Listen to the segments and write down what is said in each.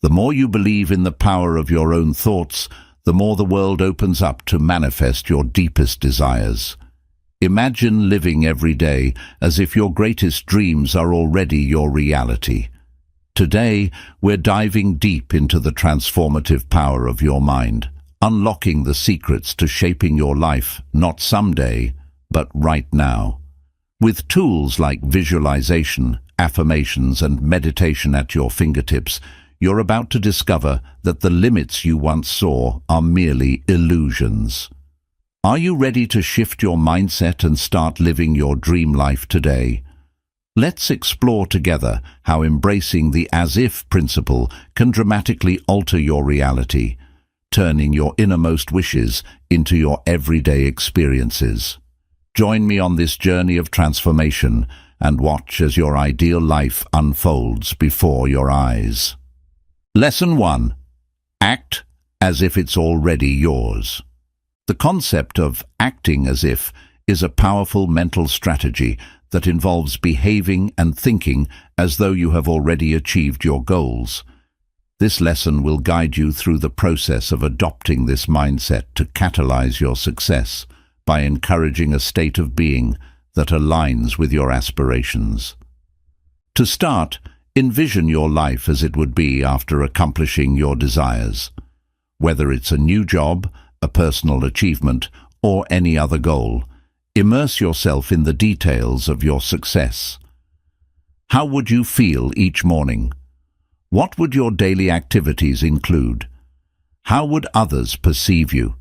The more you believe in the power of your own thoughts, the more the world opens up to manifest your deepest desires. Imagine living every day as if your greatest dreams are already your reality. Today, we're diving deep into the transformative power of your mind, unlocking the secrets to shaping your life, not someday, but right now. With tools like visualization, affirmations, and meditation at your fingertips, you're about to discover that the limits you once saw are merely illusions. Are you ready to shift your mindset and start living your dream life today? Let's explore together how embracing the as-if principle can dramatically alter your reality, turning your innermost wishes into your everyday experiences. Join me on this journey of transformation and watch as your ideal life unfolds before your eyes. Lesson 1. Act as if it's already yours. The concept of acting as if is a powerful mental strategy that involves behaving and thinking as though you have already achieved your goals. This lesson will guide you through the process of adopting this mindset to catalyze your success by encouraging a state of being that aligns with your aspirations. To start, envision your life as it would be after accomplishing your desires. Whether it's a new job, a personal achievement, or any other goal, immerse yourself in the details of your success. How would you feel each morning? What would your daily activities include? How would others perceive you?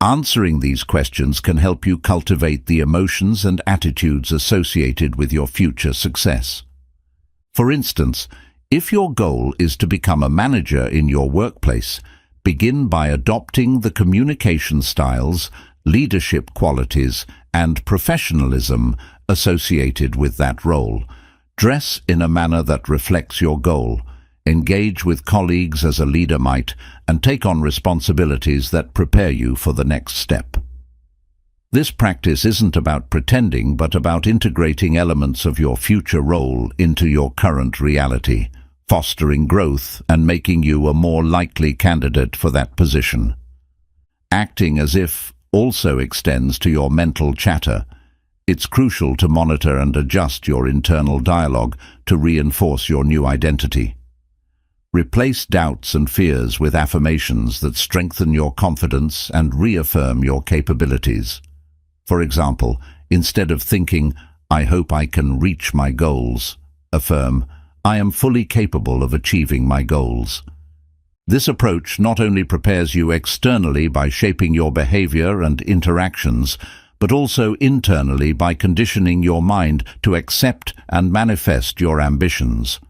Answering these questions can help you cultivate the emotions and attitudes associated with your future success. For instance, if your goal is to become a manager in your workplace, begin by adopting the communication styles, leadership qualities, and professionalism associated with that role. Dress in a manner that reflects your goal. Engage with colleagues as a leader might, and take on responsibilities that prepare you for the next step. This practice isn't about pretending, but about integrating elements of your future role into your current reality, fostering growth and making you a more likely candidate for that position. Acting as if also extends to your mental chatter. It's crucial to monitor and adjust your internal dialogue to reinforce your new identity. Replace doubts and fears with affirmations that strengthen your confidence and reaffirm your capabilities. For example, instead of thinking, "I hope I can reach my goals," affirm, "I am fully capable of achieving my goals." This approach not only prepares you externally by shaping your behavior and interactions, but also internally by conditioning your mind to accept and manifest your ambitions.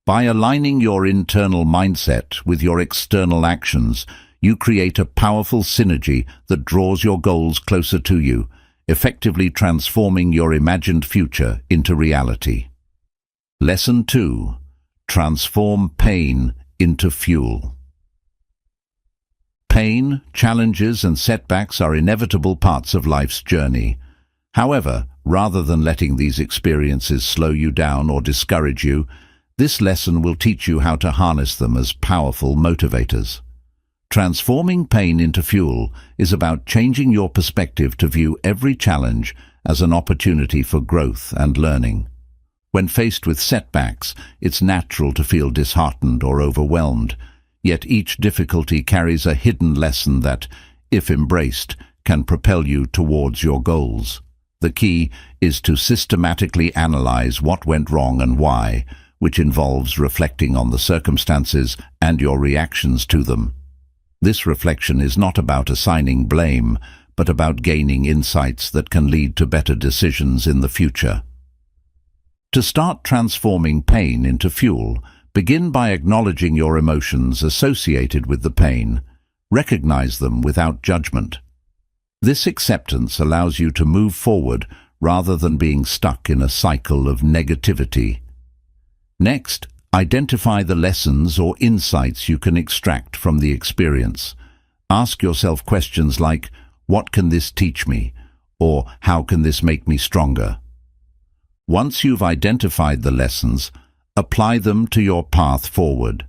By aligning your internal mindset with your external actions, you create a powerful synergy that draws your goals closer to you, effectively transforming your imagined future into reality. Lesson 2. Transform pain into fuel. Pain, challenges, and setbacks are inevitable parts of life's journey. However, rather than letting these experiences slow you down or discourage you, this lesson will teach you how to harness them as powerful motivators. Transforming pain into fuel is about changing your perspective to view every challenge as an opportunity for growth and learning. When faced with setbacks, it's natural to feel disheartened or overwhelmed, yet each difficulty carries a hidden lesson that, if embraced, can propel you towards your goals. The key is to systematically analyze what went wrong and why, which involves reflecting on the circumstances and your reactions to them. This reflection is not about assigning blame, but about gaining insights that can lead to better decisions in the future. To start transforming pain into fuel, begin by acknowledging your emotions associated with the pain. Recognize them without judgment. This acceptance allows you to move forward rather than being stuck in a cycle of negativity. Next, identify the lessons or insights you can extract from the experience. Ask yourself questions like, "What can this teach me?" or "How can this make me stronger?" Once you've identified the lessons, apply them to your path forward.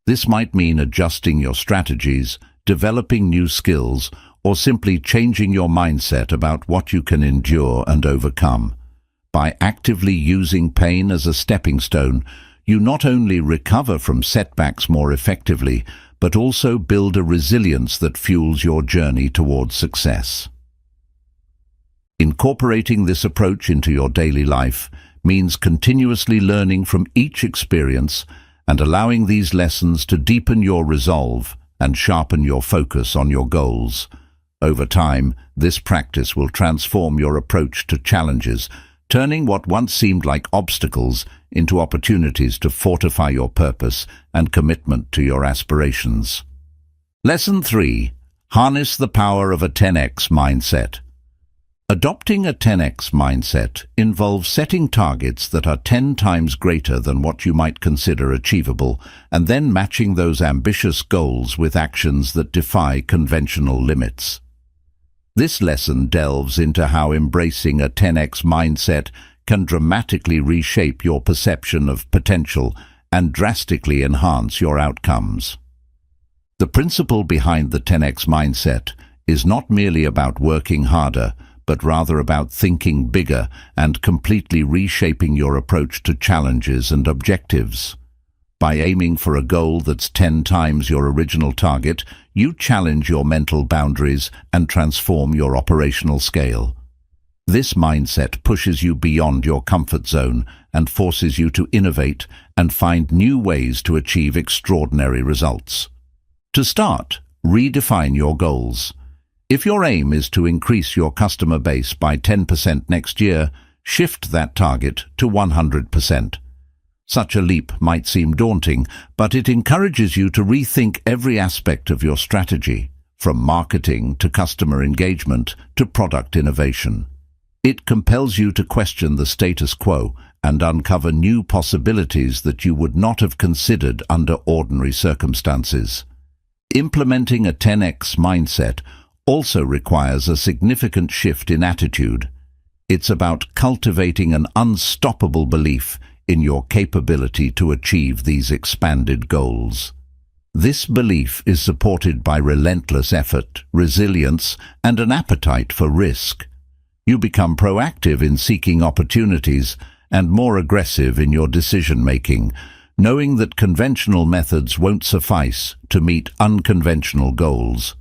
This might mean adjusting your strategies, developing new skills, or simply changing your mindset about what you can endure and overcome. By actively using pain as a stepping stone, you not only recover from setbacks more effectively, but also build a resilience that fuels your journey towards success. Incorporating this approach into your daily life means continuously learning from each experience and allowing these lessons to deepen your resolve and sharpen your focus on your goals. Over time, this practice will transform your approach to challenges, turning what once seemed like obstacles into opportunities to fortify your purpose and commitment to your aspirations. Lesson 3. Harness the power of a 10x mindset. Adopting a 10x mindset involves setting targets that are 10 times greater than what you might consider achievable, and then matching those ambitious goals with actions that defy conventional limits. This lesson delves into how embracing a 10x mindset can dramatically reshape your perception of potential and drastically enhance your outcomes. The principle behind the 10x mindset is not merely about working harder, but rather about thinking bigger and completely reshaping your approach to challenges and objectives. By aiming for a goal that's 10 times your original target, you challenge your mental boundaries and transform your operational scale. This mindset pushes you beyond your comfort zone and forces you to innovate and find new ways to achieve extraordinary results. To start, redefine your goals. If your aim is to increase your customer base by 10% next year, shift that target to 100%. Such a leap might seem daunting, but it encourages you to rethink every aspect of your strategy, from marketing to customer engagement to product innovation. It compels you to question the status quo and uncover new possibilities that you would not have considered under ordinary circumstances. Implementing a 10x mindset also requires a significant shift in attitude. It's about cultivating an unstoppable belief in your capability to achieve these expanded goals. This belief is supported by relentless effort, resilience, and an appetite for risk. You become proactive in seeking opportunities and more aggressive in your decision-making, knowing that conventional methods won't suffice to meet unconventional goals.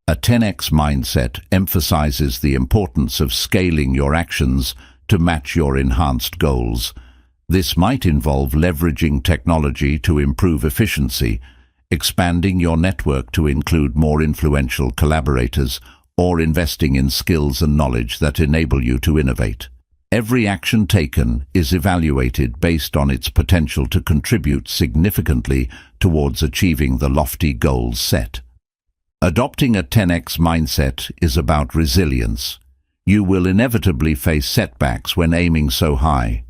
A 10x mindset emphasizes the importance of scaling your actions to match your enhanced goals. This might involve leveraging technology to improve efficiency, expanding your network to include more influential collaborators, or investing in skills and knowledge that enable you to innovate. Every action taken is evaluated based on its potential to contribute significantly towards achieving the lofty goals set. Adopting a 10x mindset is about resilience. You will inevitably face setbacks when aiming so high.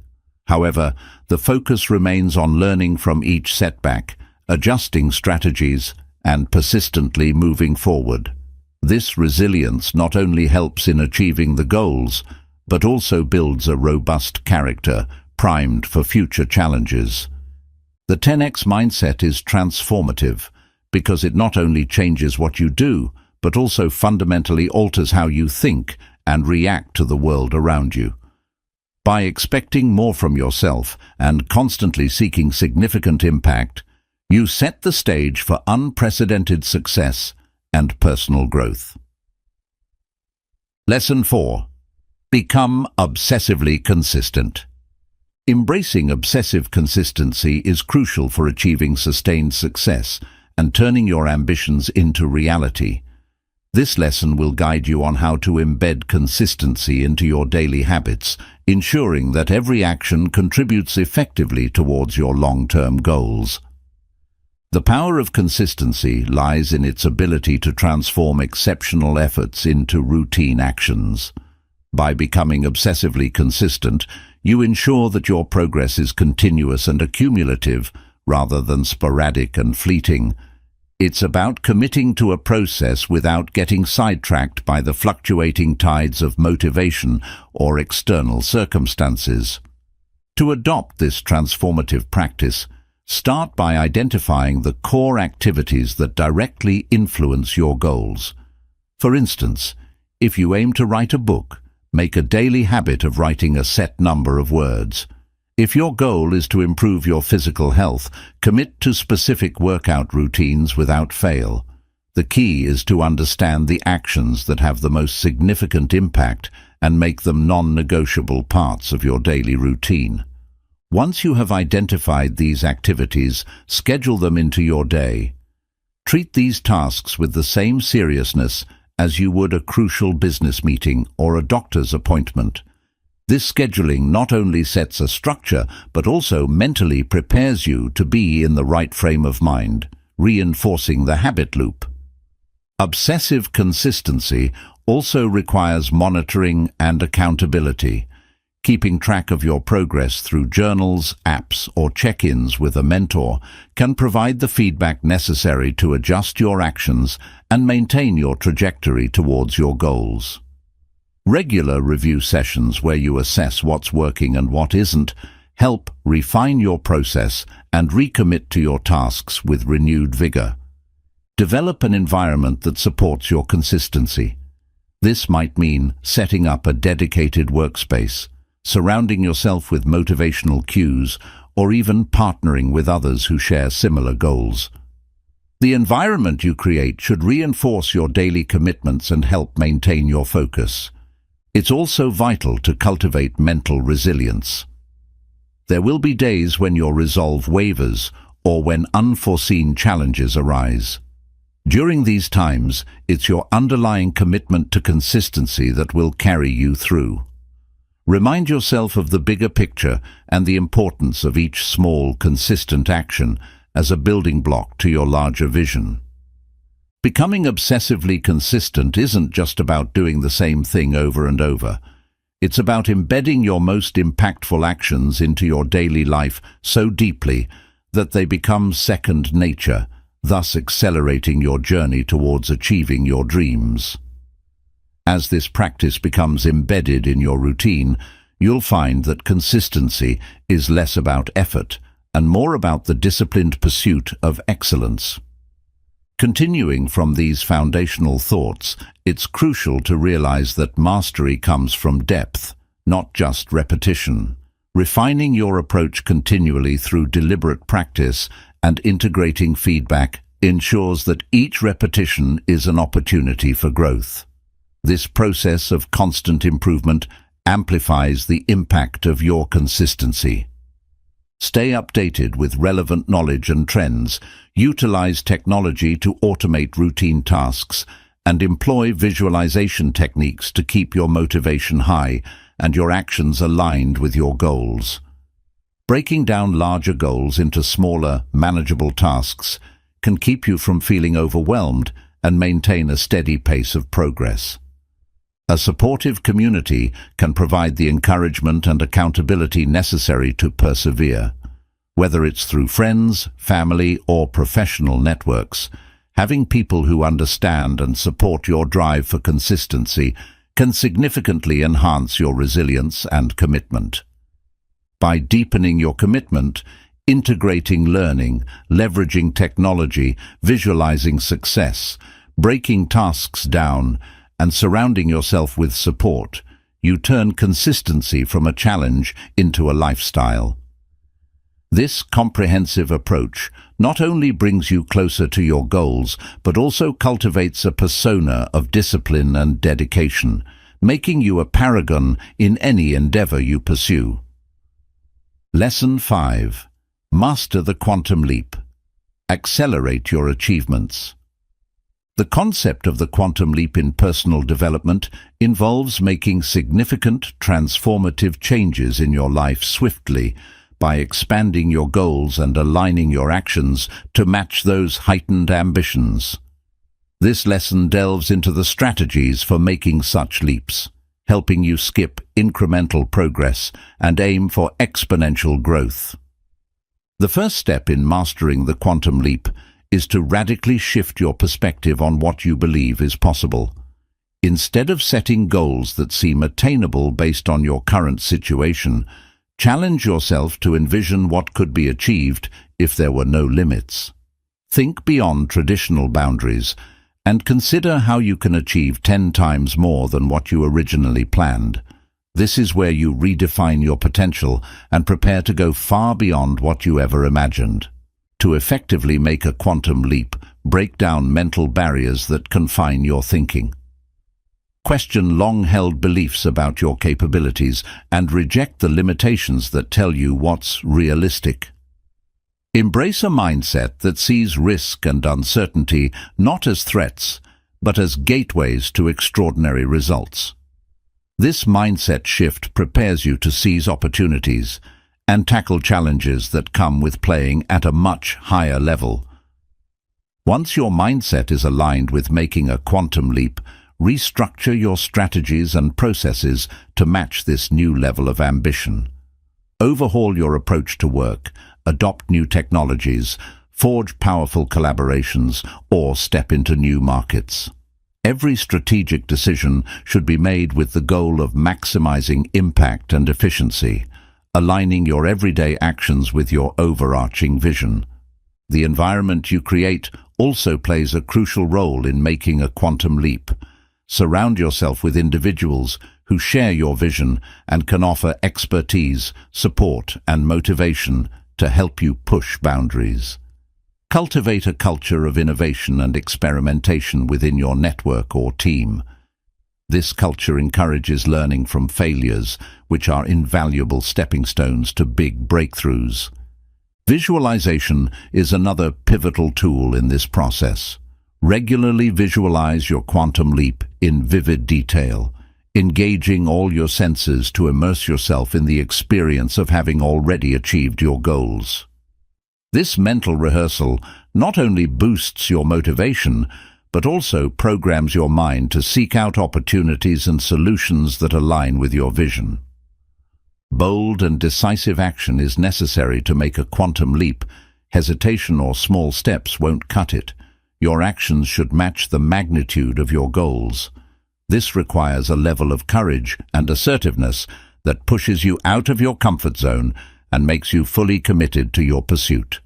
However, the focus remains on learning from each setback, adjusting strategies, and persistently moving forward. This resilience not only helps in achieving the goals, but also builds a robust character primed for future challenges. The 10x mindset is transformative because it not only changes what you do, but also fundamentally alters how you think and react to the world around you. By expecting more from yourself and constantly seeking significant impact, you set the stage for unprecedented success and personal growth. Lesson 4. Become obsessively consistent. Embracing obsessive consistency is crucial for achieving sustained success and turning your ambitions into reality. This lesson will guide you on how to embed consistency into your daily habits, ensuring that every action contributes effectively towards your long-term goals. The power of consistency lies in its ability to transform exceptional efforts into routine actions. By becoming obsessively consistent, you ensure that your progress is continuous and accumulative rather than sporadic and fleeting. It's about committing to a process without getting sidetracked by the fluctuating tides of motivation or external circumstances. To adopt this transformative practice, Start by identifying the core activities that directly influence your goals. For instance, if you aim to write a book, make a daily habit of writing a set number of words. If your goal is to improve your physical health, commit to specific workout routines without fail. The key is to understand the actions that have the most significant impact and make them non-negotiable parts of your daily routine. Once you have identified these activities, schedule them into your day. Treat these tasks with the same seriousness as you would a crucial business meeting or a doctor's appointment. This scheduling not only sets a structure, but also mentally prepares you to be in the right frame of mind, reinforcing the habit loop. Obsessive consistency also requires monitoring and accountability. Keeping track of your progress through journals, apps, or check-ins with a mentor can provide the feedback necessary to adjust your actions and maintain your trajectory towards your goals. Regular review sessions where you assess what's working and what isn't help refine your process and recommit to your tasks with renewed vigor. Develop an environment that supports your consistency. This might mean setting up a dedicated workspace, surrounding yourself with motivational cues, or even partnering with others who share similar goals. The environment you create should reinforce your daily commitments and help maintain your focus. It's also vital to cultivate mental resilience. There will be days when your resolve wavers or when unforeseen challenges arise. During these times, it's your underlying commitment to consistency that will carry you through. Remind yourself of the bigger picture and the importance of each small, consistent action as a building block to your larger vision. Becoming obsessively consistent isn't just about doing the same thing over and over. It's about embedding your most impactful actions into your daily life so deeply that they become second nature, thus accelerating your journey towards achieving your dreams. As this practice becomes embedded in your routine, you'll find that consistency is less about effort and more about the disciplined pursuit of excellence. Continuing from these foundational thoughts, it's crucial to realize that mastery comes from depth, not just repetition. Refining your approach continually through deliberate practice and integrating feedback ensures that each repetition is an opportunity for growth. This process of constant improvement amplifies the impact of your consistency. Stay updated with relevant knowledge and trends, utilize technology to automate routine tasks, and employ visualization techniques to keep your motivation high and your actions aligned with your goals. Breaking down larger goals into smaller, manageable tasks can keep you from feeling overwhelmed and maintain a steady pace of progress. A supportive community can provide the encouragement and accountability necessary to persevere. Whether it's through friends, family, or professional networks, having people who understand and support your drive for consistency can significantly enhance your resilience and commitment. By deepening your commitment, integrating learning, leveraging technology, visualizing success, breaking tasks down, and surrounding yourself with support, you turn consistency from a challenge into a lifestyle. This comprehensive approach not only brings you closer to your goals, but also cultivates a persona of discipline and dedication, making you a paragon in any endeavor you pursue. Lesson 5. Master the quantum leap. Accelerate your achievements. The concept of the quantum leap in personal development involves making significant, transformative changes in your life swiftly by expanding your goals and aligning your actions to match those heightened ambitions. This lesson delves into the strategies for making such leaps, helping you skip incremental progress and aim for exponential growth. The first step in mastering the quantum leap is to radically shift your perspective on what you believe is possible. Instead of setting goals that seem attainable based on your current situation, Challenge yourself to envision what could be achieved if there were no limits. Think beyond traditional boundaries and consider how you can achieve 10 times more than what you originally planned. This is where you redefine your potential and prepare to go far beyond what you ever imagined. To effectively make a quantum leap, break down mental barriers that confine your thinking. Question long-held beliefs about your capabilities and reject the limitations that tell you what's realistic. Embrace a mindset that sees risk and uncertainty not as threats, but as gateways to extraordinary results. This mindset shift prepares you to seize opportunities and tackle challenges that come with playing at a much higher level. Once your mindset is aligned with making a quantum leap, restructure your strategies and processes to match this new level of ambition. Overhaul your approach to work, adopt new technologies, forge powerful collaborations, or step into new markets. Every strategic decision should be made with the goal of maximizing impact and efficiency, aligning your everyday actions with your overarching vision. The environment you create also plays a crucial role in making a quantum leap. Surround yourself with individuals who share your vision and can offer expertise, support, and motivation to help you push boundaries. Cultivate a culture of innovation and experimentation within your network or team. This culture encourages learning from failures, which are invaluable stepping stones to big breakthroughs. Visualization is another pivotal tool in this process. Regularly visualize your quantum leap in vivid detail, engaging all your senses to immerse yourself in the experience of having already achieved your goals. This mental rehearsal not only boosts your motivation, but also programs your mind to seek out opportunities and solutions that align with your vision. Bold and decisive action is necessary to make a quantum leap. Hesitation or small steps won't cut it. Your actions should match the magnitude of your goals. This requires a level of courage and assertiveness that pushes you out of your comfort zone and makes you fully committed to your pursuit.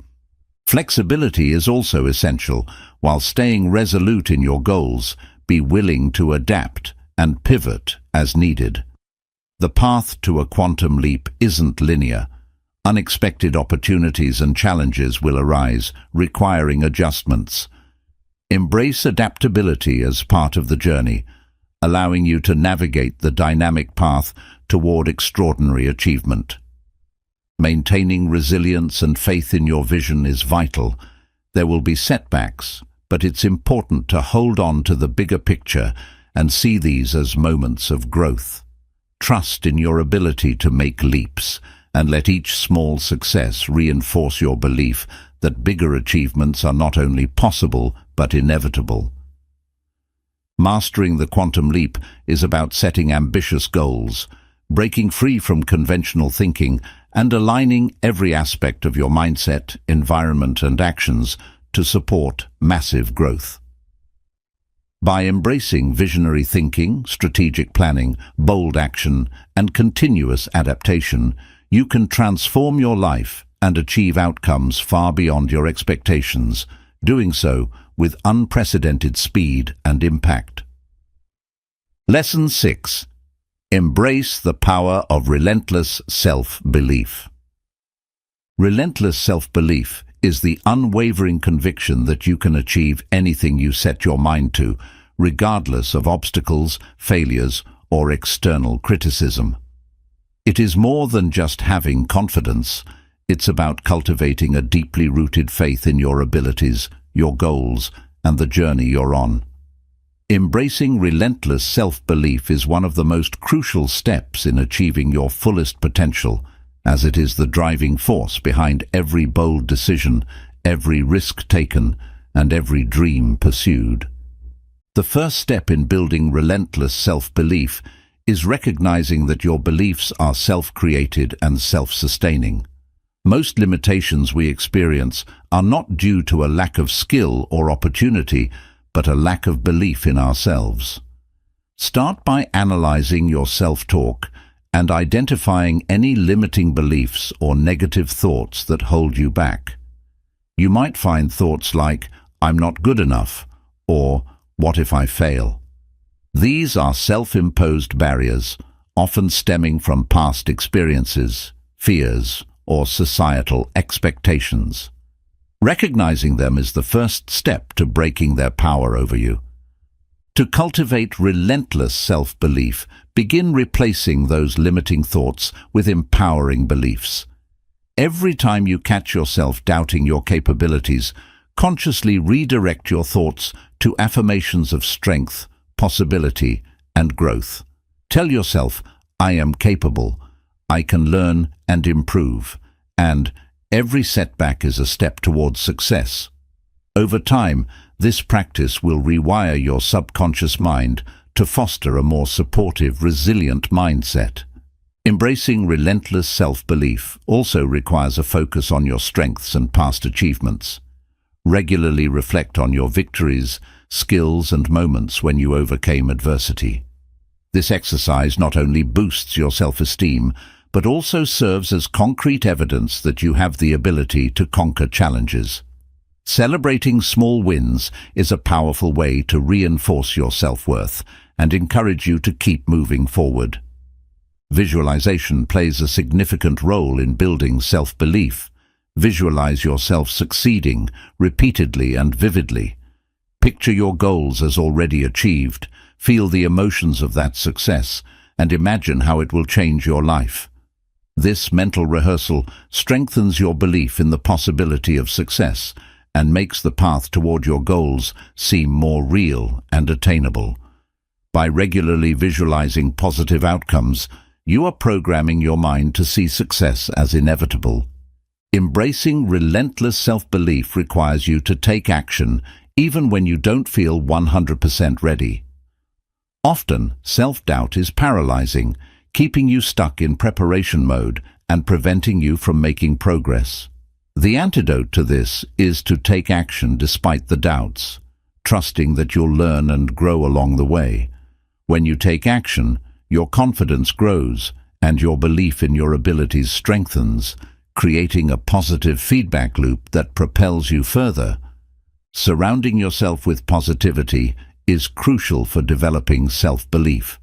Flexibility is also essential. While staying resolute in your goals, be willing to adapt and pivot as needed. The path to a quantum leap isn't linear. Unexpected opportunities and challenges will arise, requiring adjustments. Embrace adaptability as part of the journey, allowing you to navigate the dynamic path toward extraordinary achievement. Maintaining resilience and faith in your vision is vital. There will be setbacks, but it's important to hold on to the bigger picture and see these as moments of growth. Trust in your ability to make leaps, and let each small success reinforce your belief that bigger achievements are not only possible, but inevitable. Mastering the quantum leap is about setting ambitious goals, breaking free from conventional thinking, and aligning every aspect of your mindset, environment, and actions to support massive growth. By embracing visionary thinking, strategic planning, bold action, and continuous adaptation, you can transform your life and achieve outcomes far beyond your expectations, doing so with unprecedented speed and impact. Lesson 6. Embrace the power of relentless self-belief. Relentless self-belief is the unwavering conviction that you can achieve anything you set your mind to, regardless of obstacles, failures, or external criticism. It is more than just having confidence. It's about cultivating a deeply rooted faith in your abilities, your goals, and the journey you're on. Embracing relentless self-belief is one of the most crucial steps in achieving your fullest potential, as it is the driving force behind every bold decision, every risk taken, and every dream pursued. The first step in building relentless self-belief is recognizing that your beliefs are self-created and self-sustaining. Most limitations we experience are not due to a lack of skill or opportunity, but a lack of belief in ourselves. Start by analyzing your self-talk and identifying any limiting beliefs or negative thoughts that hold you back. You might find thoughts like, "I'm not good enough," or "What if I fail?" These are self-imposed barriers, often stemming from past experiences, fears, or societal expectations. Recognizing them is the first step to breaking their power over you. To cultivate relentless self-belief, begin replacing those limiting thoughts with empowering beliefs. Every time you catch yourself doubting your capabilities, consciously redirect your thoughts to affirmations of strength, possibility, and growth. Tell yourself, "I am capable, I can learn and improve," and "every setback is a step towards success." Over time, this practice will rewire your subconscious mind to foster a more supportive, resilient mindset. Embracing relentless self-belief also requires a focus on your strengths and past achievements. Regularly reflect on your victories, skills, and moments when you overcame adversity. This exercise not only boosts your self-esteem, but also serves as concrete evidence that you have the ability to conquer challenges. Celebrating small wins is a powerful way to reinforce your self-worth and encourage you to keep moving forward. Visualization plays a significant role in building self-belief. Visualize yourself succeeding repeatedly and vividly. Picture your goals as already achieved, feel the emotions of that success, and imagine how it will change your life. This mental rehearsal strengthens your belief in the possibility of success and makes the path toward your goals seem more real and attainable. By regularly visualizing positive outcomes, you are programming your mind to see success as inevitable. Embracing relentless self-belief requires you to take action even when you don't feel 100% ready. Often, self-doubt is paralyzing, keeping you stuck in preparation mode and preventing you from making progress. The antidote to this is to take action despite the doubts, trusting that you'll learn and grow along the way. When you take action, your confidence grows and your belief in your abilities strengthens, creating a positive feedback loop that propels you further. Surrounding yourself with positivity is crucial for developing self-belief.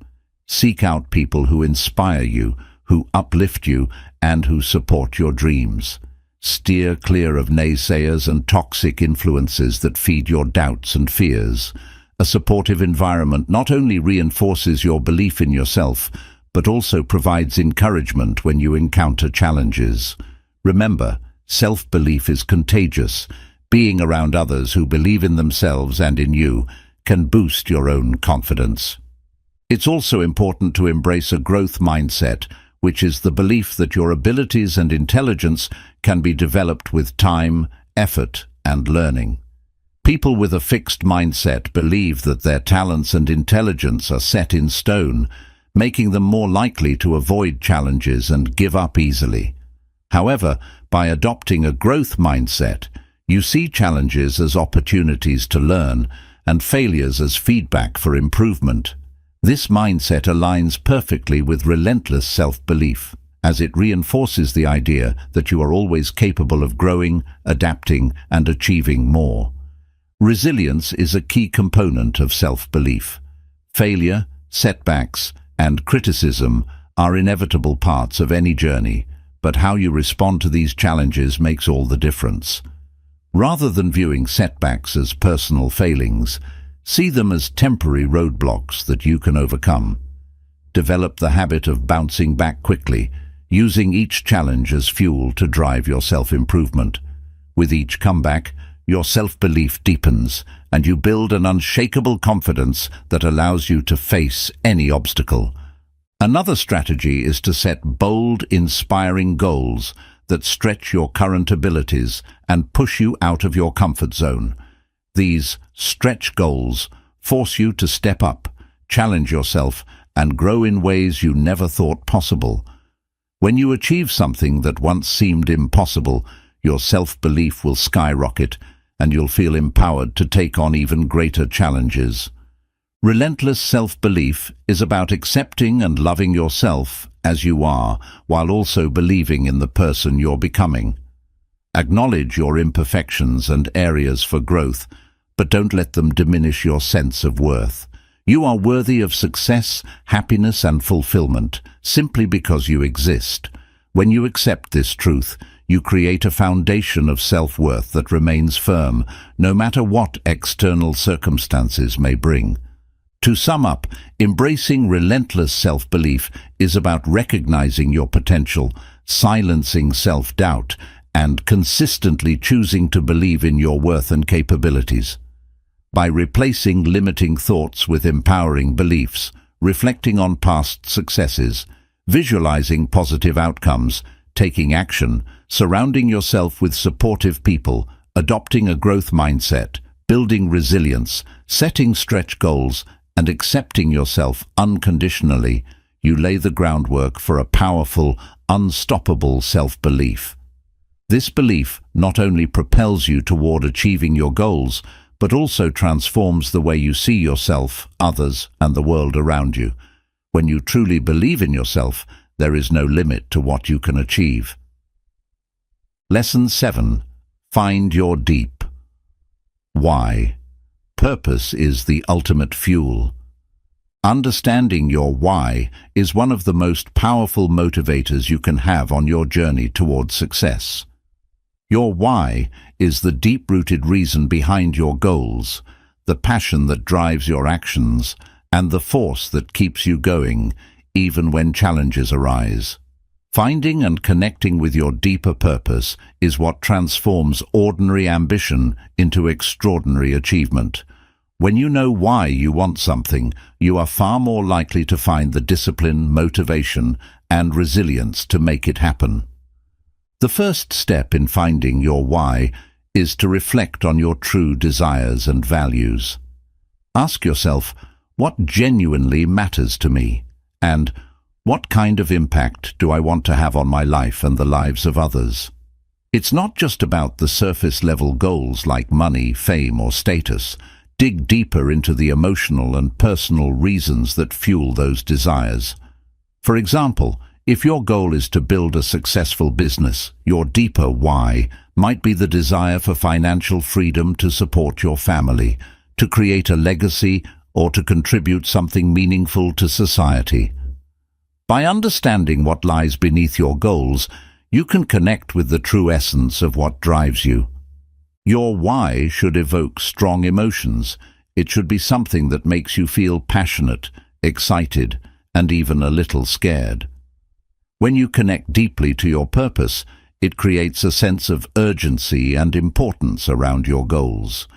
Seek out people who inspire you, who uplift you, and who support your dreams. Steer clear of naysayers and toxic influences that feed your doubts and fears. A supportive environment not only reinforces your belief in yourself, but also provides encouragement when you encounter challenges. Remember, self-belief is contagious. Being around others who believe in themselves and in you can boost your own confidence. It's also important to embrace a growth mindset, which is the belief that your abilities and intelligence can be developed with time, effort, and learning. People with a fixed mindset believe that their talents and intelligence are set in stone, making them more likely to avoid challenges and give up easily. However, by adopting a growth mindset, you see challenges as opportunities to learn and failures as feedback for improvement. This mindset aligns perfectly with relentless self-belief, as it reinforces the idea that you are always capable of growing, adapting, and achieving more. Resilience is a key component of self-belief. Failure, setbacks, and criticism are inevitable parts of any journey, but how you respond to these challenges makes all the difference. Rather than viewing setbacks as personal failings, see them as temporary roadblocks that you can overcome. Develop the habit of bouncing back quickly, using each challenge as fuel to drive your self-improvement. With each comeback, your self-belief deepens, and you build an unshakable confidence that allows you to face any obstacle. Another strategy is to set bold, inspiring goals that stretch your current abilities and push you out of your comfort zone. These stretch goals force you to step up, challenge yourself, and grow in ways you never thought possible. When you achieve something that once seemed impossible, your self-belief will skyrocket, and you'll feel empowered to take on even greater challenges. Relentless self-belief is about accepting and loving yourself as you are, while also believing in the person you're becoming. Acknowledge your imperfections and areas for growth, but don't let them diminish your sense of worth. You are worthy of success, happiness, and fulfillment simply because you exist. When you accept this truth, you create a foundation of self-worth that remains firm, no matter what external circumstances may bring. To sum up, embracing relentless self-belief is about recognizing your potential, silencing self-doubt, and consistently choosing to believe in your worth and capabilities. By replacing limiting thoughts with empowering beliefs, reflecting on past successes, visualizing positive outcomes, taking action, surrounding yourself with supportive people, adopting a growth mindset, building resilience, setting stretch goals, and accepting yourself unconditionally, you lay the groundwork for a powerful, unstoppable self-belief. This belief not only propels you toward achieving your goals, but also transforms the way you see yourself, others, and the world around you. When you truly believe in yourself, there is no limit to what you can achieve. Lesson 7. Find your deep why. Purpose is the ultimate fuel. Understanding your why is one of the most powerful motivators you can have on your journey towards success. Your why is the deep-rooted reason behind your goals, the passion that drives your actions, and the force that keeps you going, even when challenges arise. Finding and connecting with your deeper purpose is what transforms ordinary ambition into extraordinary achievement. When you know why you want something, you are far more likely to find the discipline, motivation, and resilience to make it happen. The first step in finding your why is to reflect on your true desires and values. Ask yourself, what genuinely matters to me? And what kind of impact do I want to have on my life and the lives of others? It's not just about the surface-level goals like money, fame, or status. Dig deeper into the emotional and personal reasons that fuel those desires. For example, if your goal is to build a successful business, your deeper why might be the desire for financial freedom to support your family, to create a legacy, or to contribute something meaningful to society. By understanding what lies beneath your goals, you can connect with the true essence of what drives you. Your why should evoke strong emotions. It should be something that makes you feel passionate, excited, and even a little scared. When you connect deeply to your purpose, it creates a sense of urgency and importance around your goals.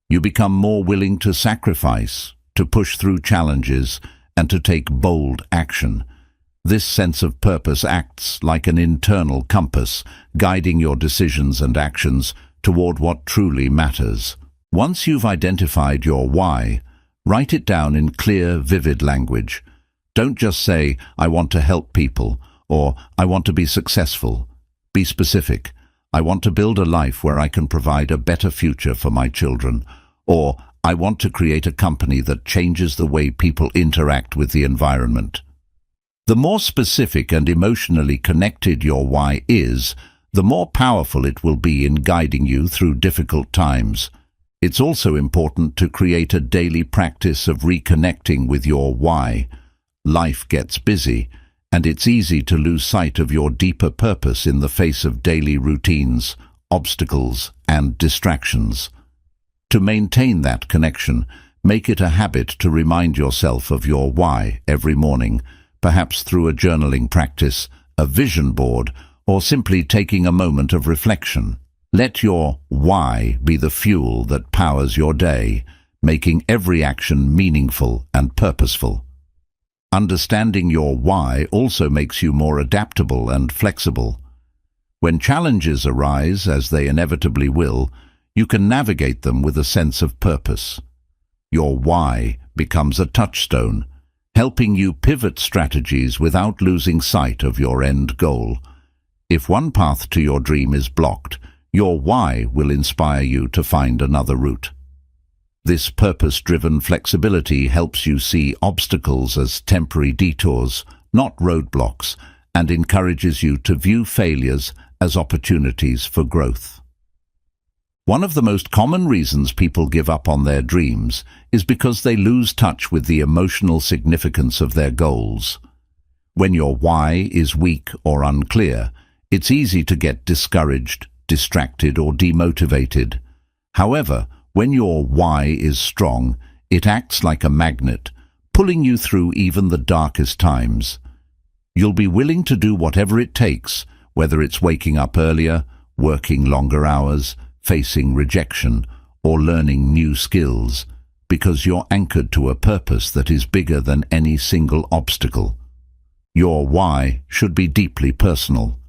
You become more willing to sacrifice, to push through challenges, and to take bold action. This sense of purpose acts like an internal compass, guiding your decisions and actions toward what truly matters. Once you've identified your why, write it down in clear, vivid language. Don't just say, "I want to help people," or "I want to be successful." Be specific. "I want to build a life where I can provide a better future for my children," or "I want to create a company that changes the way people interact with the environment." The more specific and emotionally connected your why is, the more powerful it will be in guiding you through difficult times. It's also important to create a daily practice of reconnecting with your why. Life gets busy, and it's easy to lose sight of your deeper purpose in the face of daily routines, obstacles, and distractions. To maintain that connection, make it a habit to remind yourself of your why every morning, perhaps through a journaling practice, a vision board, or simply taking a moment of reflection. Let your why be the fuel that powers your day, making every action meaningful and purposeful. Understanding your why also makes you more adaptable and flexible. When challenges arise, as they inevitably will, you can navigate them with a sense of purpose. Your why becomes a touchstone, helping you pivot strategies without losing sight of your end goal. If one path to your dream is blocked, your why will inspire you to find another route. This purpose-driven flexibility helps you see obstacles as temporary detours not roadblocks, and encourages you to view failures as opportunities for growth. One of the most common reasons people give up on their dreams is because they lose touch with the emotional significance of their goals. When your why is weak or unclear, it's easy to get discouraged, distracted, or demotivated. However, when your why is strong, it acts like a magnet, pulling you through even the darkest times. You'll be willing to do whatever it takes, whether it's waking up earlier, working longer hours, facing rejection, or learning new skills, because you're anchored to a purpose that is bigger than any single obstacle. Your why should be deeply personal.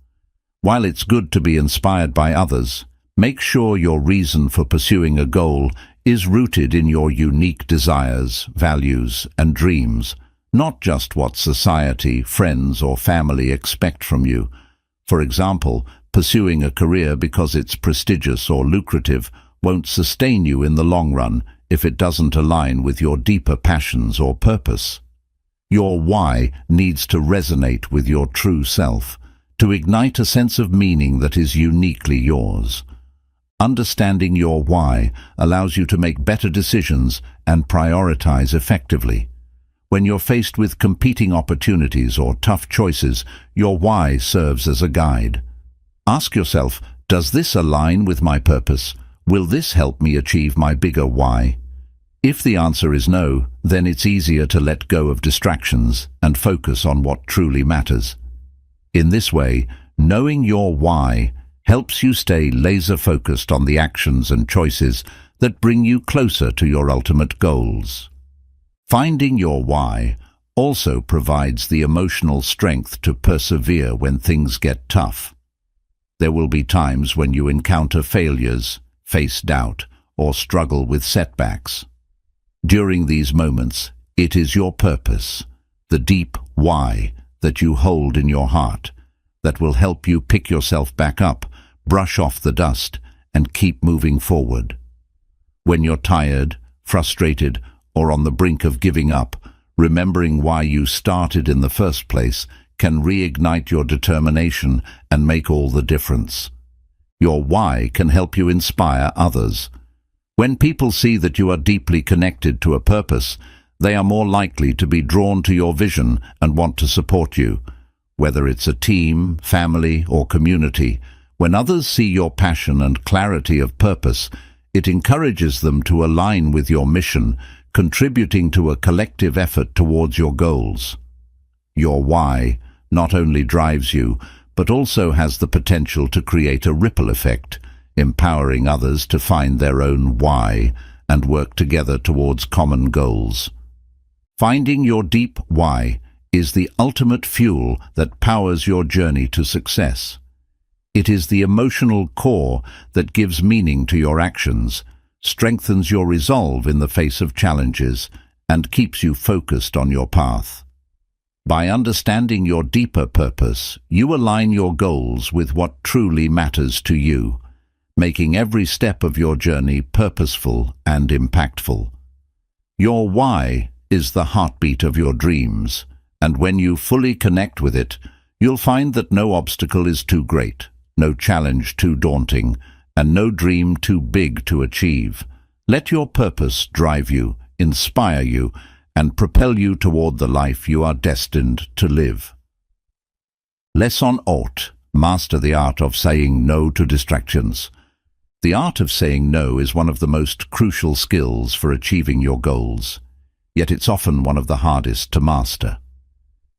While it's good to be inspired by others, make sure your reason for pursuing a goal is rooted in your unique desires, values, and dreams, not just what society, friends, or family expect from you. For example, pursuing a career because it's prestigious or lucrative won't sustain you in the long run if it doesn't align with your deeper passions or purpose. Your why needs to resonate with your true self, to ignite a sense of meaning that is uniquely yours. Understanding your why allows you to make better decisions and prioritize effectively. When you're faced with competing opportunities or tough choices, your why serves as a guide. Ask yourself, does this align with my purpose? Will this help me achieve my bigger why? If the answer is no, then it's easier to let go of distractions and focus on what truly matters. In this way, knowing your why helps you stay laser-focused on the actions and choices that bring you closer to your ultimate goals. Finding your why also provides the emotional strength to persevere when things get tough. There will be times when you encounter failures, face doubt, or struggle with setbacks. During these moments, it is your purpose, the deep why that you hold in your heart, that will help you pick yourself back up, brush off the dust, and keep moving forward. When you're tired, frustrated, or on the brink of giving up, remembering why you started in the first place can reignite your determination and make all the difference. Your why can help you inspire others. When people see that you are deeply connected to a purpose, they are more likely to be drawn to your vision and want to support you. Whether it's a team, family, or community, when others see your passion and clarity of purpose, it encourages them to align with your mission, contributing to a collective effort towards your goals. Your why not only drives you, but also has the potential to create a ripple effect, empowering others to find their own why and work together towards common goals. Finding your deep why is the ultimate fuel that powers your journey to success. It is the emotional core that gives meaning to your actions, strengthens your resolve in the face of challenges, and keeps you focused on your path. By understanding your deeper purpose, you align your goals with what truly matters to you, making every step of your journey purposeful and impactful. Your why is the heartbeat of your dreams, and when you fully connect with it, you'll find that no obstacle is too great, no challenge too daunting, and no dream too big to achieve. Let your purpose drive you, inspire you, and propel you toward the life you are destined to live. Lesson 8. Master the art of saying no to distractions. The art of saying no is one of the most crucial skills for achieving your goals, yet it's often one of the hardest to master.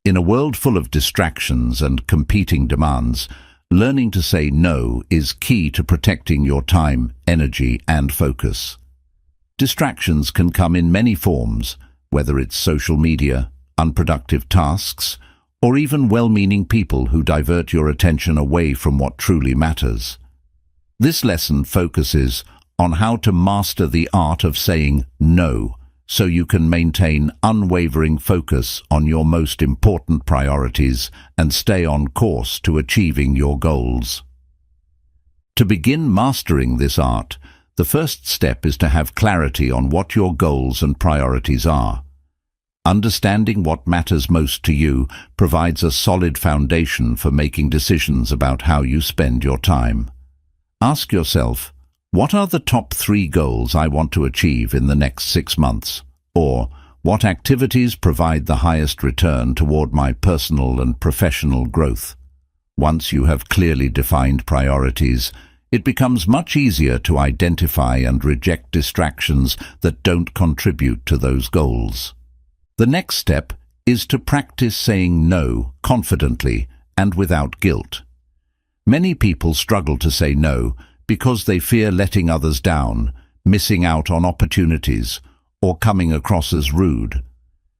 In a world full of distractions and competing demands, learning to say no is key to protecting your time, energy, and focus. Distractions can come in many forms, whether it's social media, unproductive tasks, or even well-meaning people who divert your attention away from what truly matters. This lesson focuses on how to master the art of saying no, so you can maintain unwavering focus on your most important priorities and stay on course to achieving your goals. To begin mastering this art, the first step is to have clarity on what your goals and priorities are. Understanding what matters most to you provides a solid foundation for making decisions about how you spend your time. Ask yourself, what are the top 3 goals I want to achieve in the next 6 months? Or, what activities provide the highest return toward my personal and professional growth? Once you have clearly defined priorities, it becomes much easier to identify and reject distractions that don't contribute to those goals. The next step is to practice saying no confidently and without guilt. Many people struggle to say no because they fear letting others down, missing out on opportunities, or coming across as rude.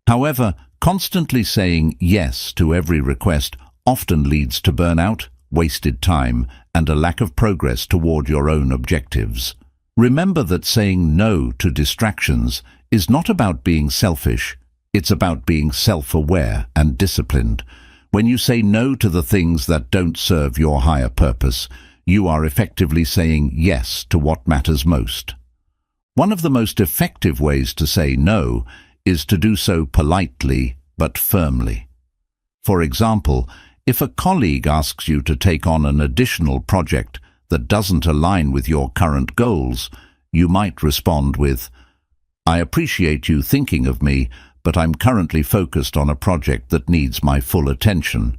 However, constantly saying yes to every request often leads to burnout, wasted time, and a lack of progress toward your own objectives. Remember that saying no to distractions is not about being selfish. It's about being self-aware and disciplined. When you say no to the things that don't serve your higher purpose, you are effectively saying yes to what matters most. One of the most effective ways to say no is to do so politely but firmly. For example, if a colleague asks you to take on an additional project that doesn't align with your current goals, you might respond with, "I appreciate you thinking of me, but I'm currently focused on a project that needs my full attention."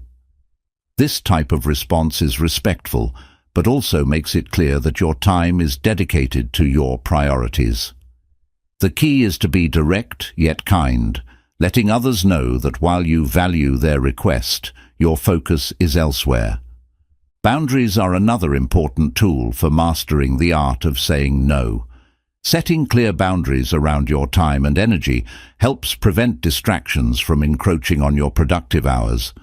This type of response is respectful, but also makes it clear that your time is dedicated to your priorities. The key is to be direct yet kind, letting others know that while you value their request, your focus is elsewhere. Boundaries are another important tool for mastering the art of saying no. Setting clear boundaries around your time and energy helps prevent distractions from encroaching on your productive hours.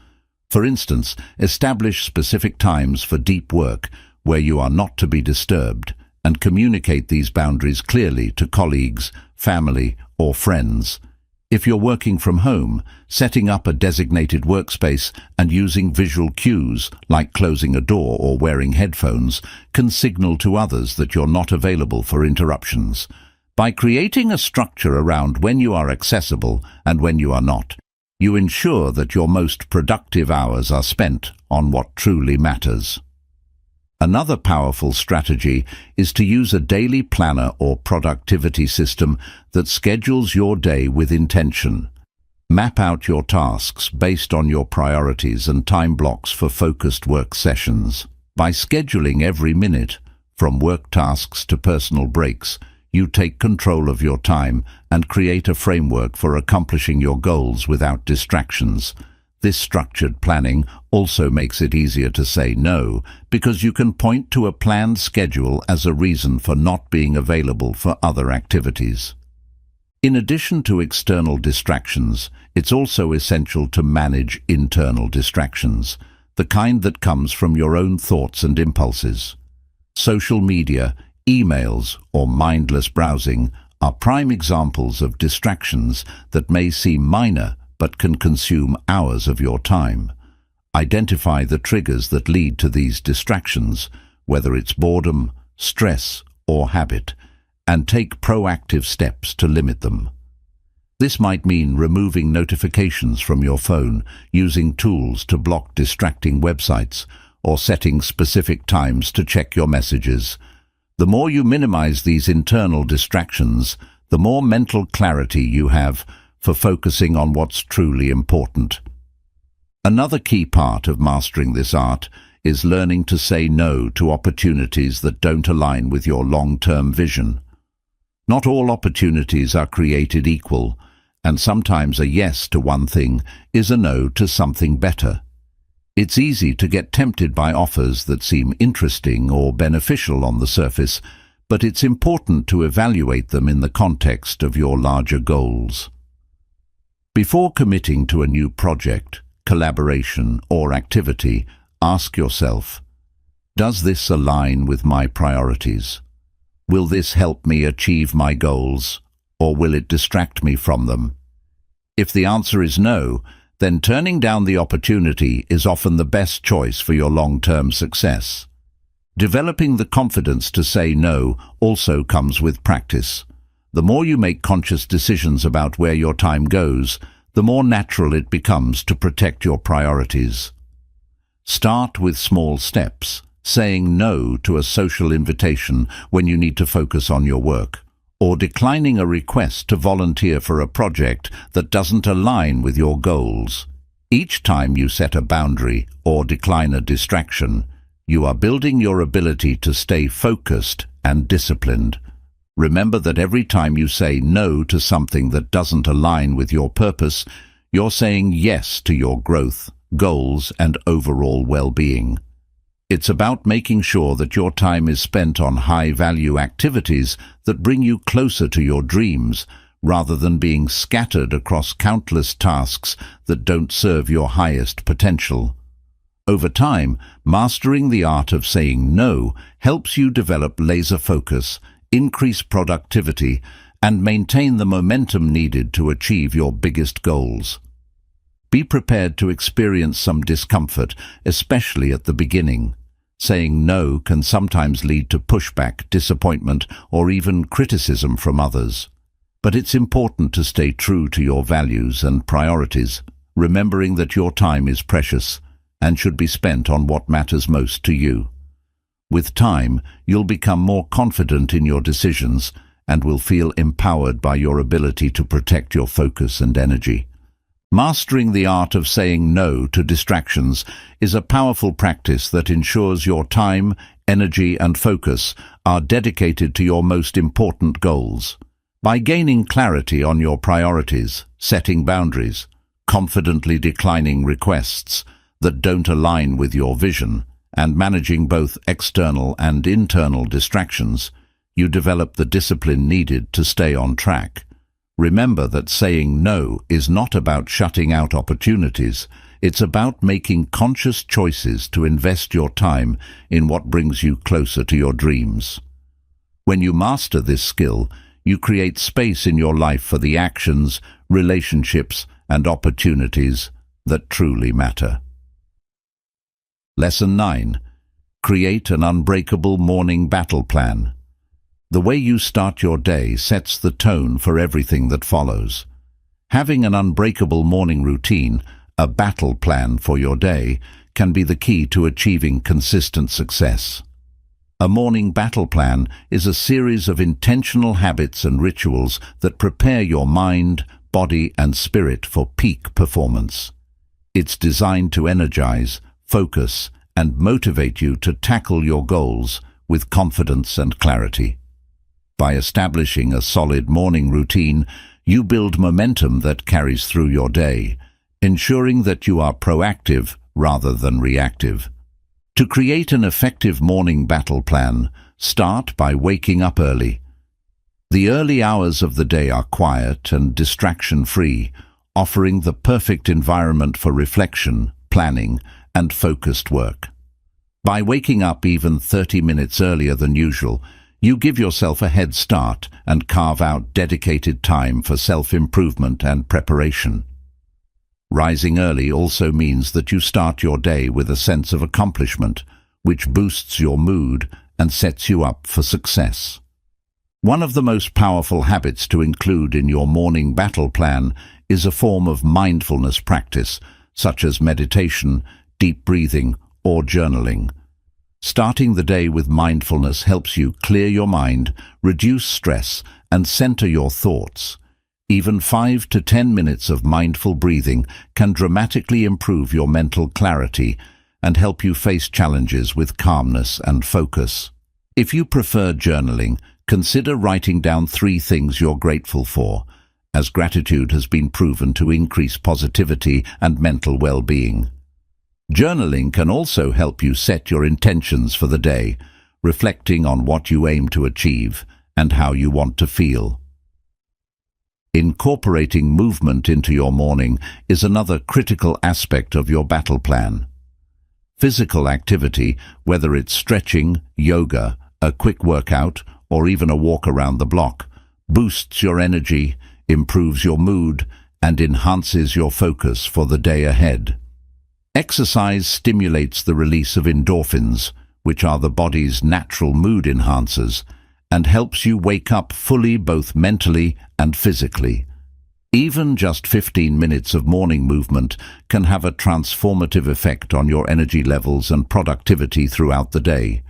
For instance, establish specific times for deep work where you are not to be disturbed, and communicate these boundaries clearly to colleagues, family, or friends. If you're working from home, setting up a designated workspace and using visual cues, like closing a door or wearing headphones, can signal to others that you're not available for interruptions. By creating a structure around when you are accessible and when you are not, you ensure that your most productive hours are spent on what truly matters. Another powerful strategy is to use a daily planner or productivity system that schedules your day with intention. Map out your tasks based on your priorities and time blocks for focused work sessions. By scheduling every minute, from work tasks to personal breaks, you take control of your time and create a framework for accomplishing your goals without distractions. This structured planning also makes it easier to say no, because you can point to a planned schedule as a reason for not being available for other activities. In addition to external distractions, it's also essential to manage internal distractions, the kind that comes from your own thoughts and impulses. Social media, emails, or mindless browsing are prime examples of distractions that may seem minor but can consume hours of your time. Identify the triggers that lead to these distractions, whether it's boredom, stress, or habit, and take proactive steps to limit them. This might mean removing notifications from your phone, using tools to block distracting websites, or setting specific times to check your messages. The more you minimize these internal distractions, the more mental clarity you have for focusing on what's truly important. Another key part of mastering this art is learning to say no to opportunities that don't align with your long-term vision. Not all opportunities are created equal, and sometimes a yes to one thing is a no to something better. It's easy to get tempted by offers that seem interesting or beneficial on the surface, but it's important to evaluate them in the context of your larger goals. Before committing to a new project, collaboration, or activity, ask yourself, does this align with my priorities? Will this help me achieve my goals, or will it distract me from them? If the answer is no, then turning down the opportunity is often the best choice for your long-term success. Developing the confidence to say no also comes with practice. The more you make conscious decisions about where your time goes, the more natural it becomes to protect your priorities. Start with small steps, saying no to a social invitation when you need to focus on your work, or declining a request to volunteer for a project that doesn't align with your goals. Each time you set a boundary or decline a distraction, you are building your ability to stay focused and disciplined. Remember that every time you say no to something that doesn't align with your purpose, you're saying yes to your growth, goals, and overall well-being. It's about making sure that your time is spent on high-value activities that bring you closer to your dreams, rather than being scattered across countless tasks that don't serve your highest potential. Over time, mastering the art of saying no helps you develop laser focus, increase productivity, and maintain the momentum needed to achieve your biggest goals. Be prepared to experience some discomfort, especially at the beginning. Saying no can sometimes lead to pushback, disappointment, or even criticism from others. But it's important to stay true to your values and priorities, remembering that your time is precious and should be spent on what matters most to you. With time, you'll become more confident in your decisions and will feel empowered by your ability to protect your focus and energy. Mastering the art of saying no to distractions is a powerful practice that ensures your time, energy, and focus are dedicated to your most important goals. By gaining clarity on your priorities, setting boundaries, confidently declining requests that don't align with your vision, and managing both external and internal distractions, you develop the discipline needed to stay on track. Remember that saying no is not about shutting out opportunities. It's about making conscious choices to invest your time in what brings you closer to your dreams. When you master this skill, you create space in your life for the actions, relationships, and opportunities that truly matter. Lesson 9. Create an unbreakable morning battle plan. The way you start your day sets the tone for everything that follows. Having an unbreakable morning routine, a battle plan for your day, can be the key to achieving consistent success. A morning battle plan is a series of intentional habits and rituals that prepare your mind, body, and spirit for peak performance. It's designed to energize, focus, and motivate you to tackle your goals with confidence and clarity. By establishing a solid morning routine, you build momentum that carries through your day, ensuring that you are proactive rather than reactive. To create an effective morning battle plan, start by waking up early. The early hours of the day are quiet and distraction-free, offering the perfect environment for reflection, planning, and focused work. By waking up even 30 minutes earlier than usual, you give yourself a head start and carve out dedicated time for self-improvement and preparation. Rising early also means that you start your day with a sense of accomplishment, which boosts your mood and sets you up for success. One of the most powerful habits to include in your morning battle plan is a form of mindfulness practice, such as meditation, deep breathing, or journaling. Starting the day with mindfulness helps you clear your mind, reduce stress, and center your thoughts. Even 5 to 10 minutes of mindful breathing can dramatically improve your mental clarity and help you face challenges with calmness and focus. If you prefer journaling, consider writing down 3 things you're grateful for, as gratitude has been proven to increase positivity and mental well-being. Journaling can also help you set your intentions for the day, reflecting on what you aim to achieve and how you want to feel. Incorporating movement into your morning is another critical aspect of your battle plan. Physical activity, whether it's stretching, yoga, a quick workout, or even a walk around the block, boosts your energy, improves your mood, and enhances your focus for the day ahead. Exercise stimulates the release of endorphins, which are the body's natural mood enhancers, and helps you wake up fully both mentally and physically. Even just 15 minutes of morning movement can have a transformative effect on your energy levels and productivity throughout the day.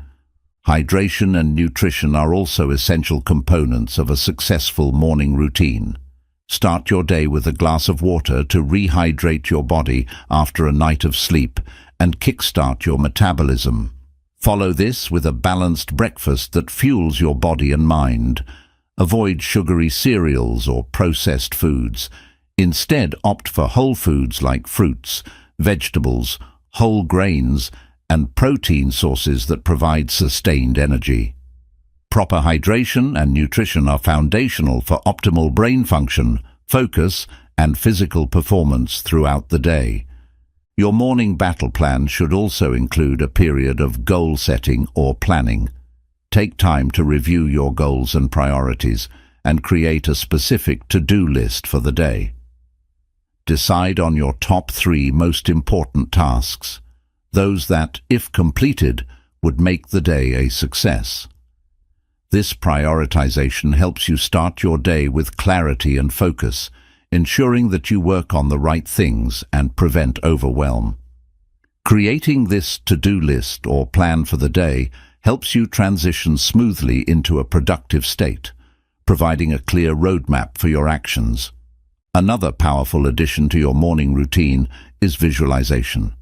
Hydration and nutrition are also essential components of a successful morning routine. Start your day with a glass of water to rehydrate your body after a night of sleep and kickstart your metabolism. Follow this with a balanced breakfast that fuels your body and mind. Avoid sugary cereals or processed foods. Instead, opt for whole foods like fruits, vegetables, whole grains, and protein sources that provide sustained energy. Proper hydration and nutrition are foundational for optimal brain function, focus, and physical performance throughout the day. Your morning battle plan should also include a period of goal setting or planning. Take time to review your goals and priorities and create a specific to-do list for the day. Decide on your top 3 most important tasks, those that, if completed, would make the day a success. This prioritization helps you start your day with clarity and focus, ensuring that you work on the right things and prevent overwhelm. Creating this to-do list or plan for the day helps you transition smoothly into a productive state, providing a clear roadmap for your actions. Another powerful addition to your morning routine is visualization.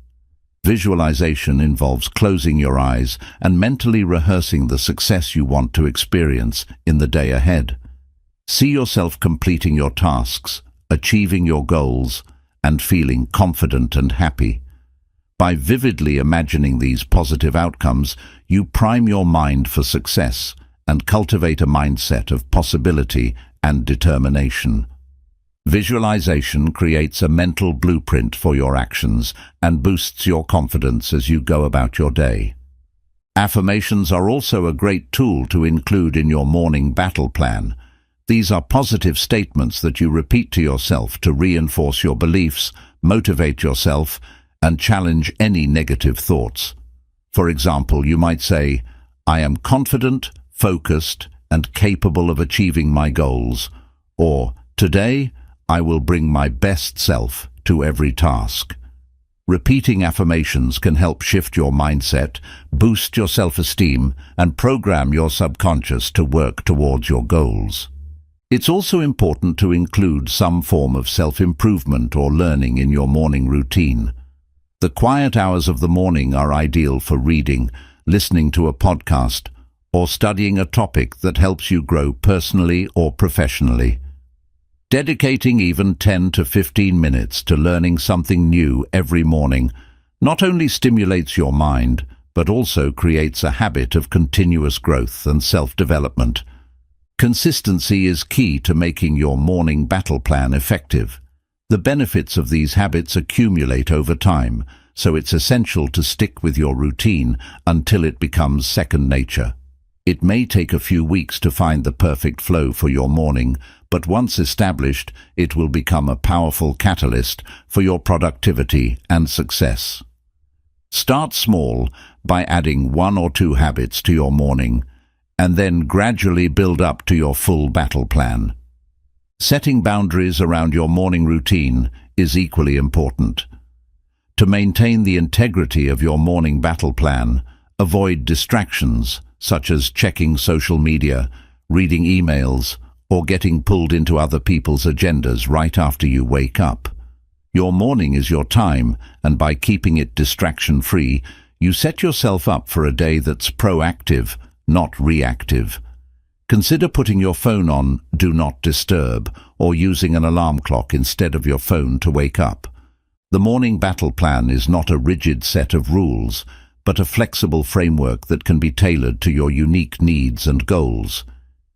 Visualization involves closing your eyes and mentally rehearsing the success you want to experience in the day ahead. See yourself completing your tasks, achieving your goals, and feeling confident and happy. By vividly imagining these positive outcomes, you prime your mind for success and cultivate a mindset of possibility and determination. Visualization creates a mental blueprint for your actions and boosts your confidence as you go about your day. Affirmations are also a great tool to include in your morning battle plan. These are positive statements that you repeat to yourself to reinforce your beliefs, motivate yourself, and challenge any negative thoughts. For example, you might say, "I am confident, focused, and capable of achieving my goals," or "Today, I will bring my best self to every task." Repeating affirmations can help shift your mindset, boost your self-esteem, and program your subconscious to work towards your goals. It's also important to include some form of self-improvement or learning in your morning routine. The quiet hours of the morning are ideal for reading, listening to a podcast, or studying a topic that helps you grow personally or professionally. Dedicating even 10 to 15 minutes to learning something new every morning not only stimulates your mind, but also creates a habit of continuous growth and self-development. Consistency is key to making your morning battle plan effective. The benefits of these habits accumulate over time, so it's essential to stick with your routine until it becomes second nature. It may take a few weeks to find the perfect flow for your morning, but once established, it will become a powerful catalyst for your productivity and success. Start small by adding 1 or 2 habits to your morning, and then gradually build up to your full battle plan. Setting boundaries around your morning routine is equally important. To maintain the integrity of your morning battle plan, avoid distractions such as checking social media, reading emails, or getting pulled into other people's agendas right after you wake up. Your morning is your time, and by keeping it distraction-free, you set yourself up for a day that's proactive, not reactive. Consider putting your phone on Do Not Disturb or using an alarm clock instead of your phone to wake up. The morning battle plan is not a rigid set of rules, but a flexible framework that can be tailored to your unique needs and goals.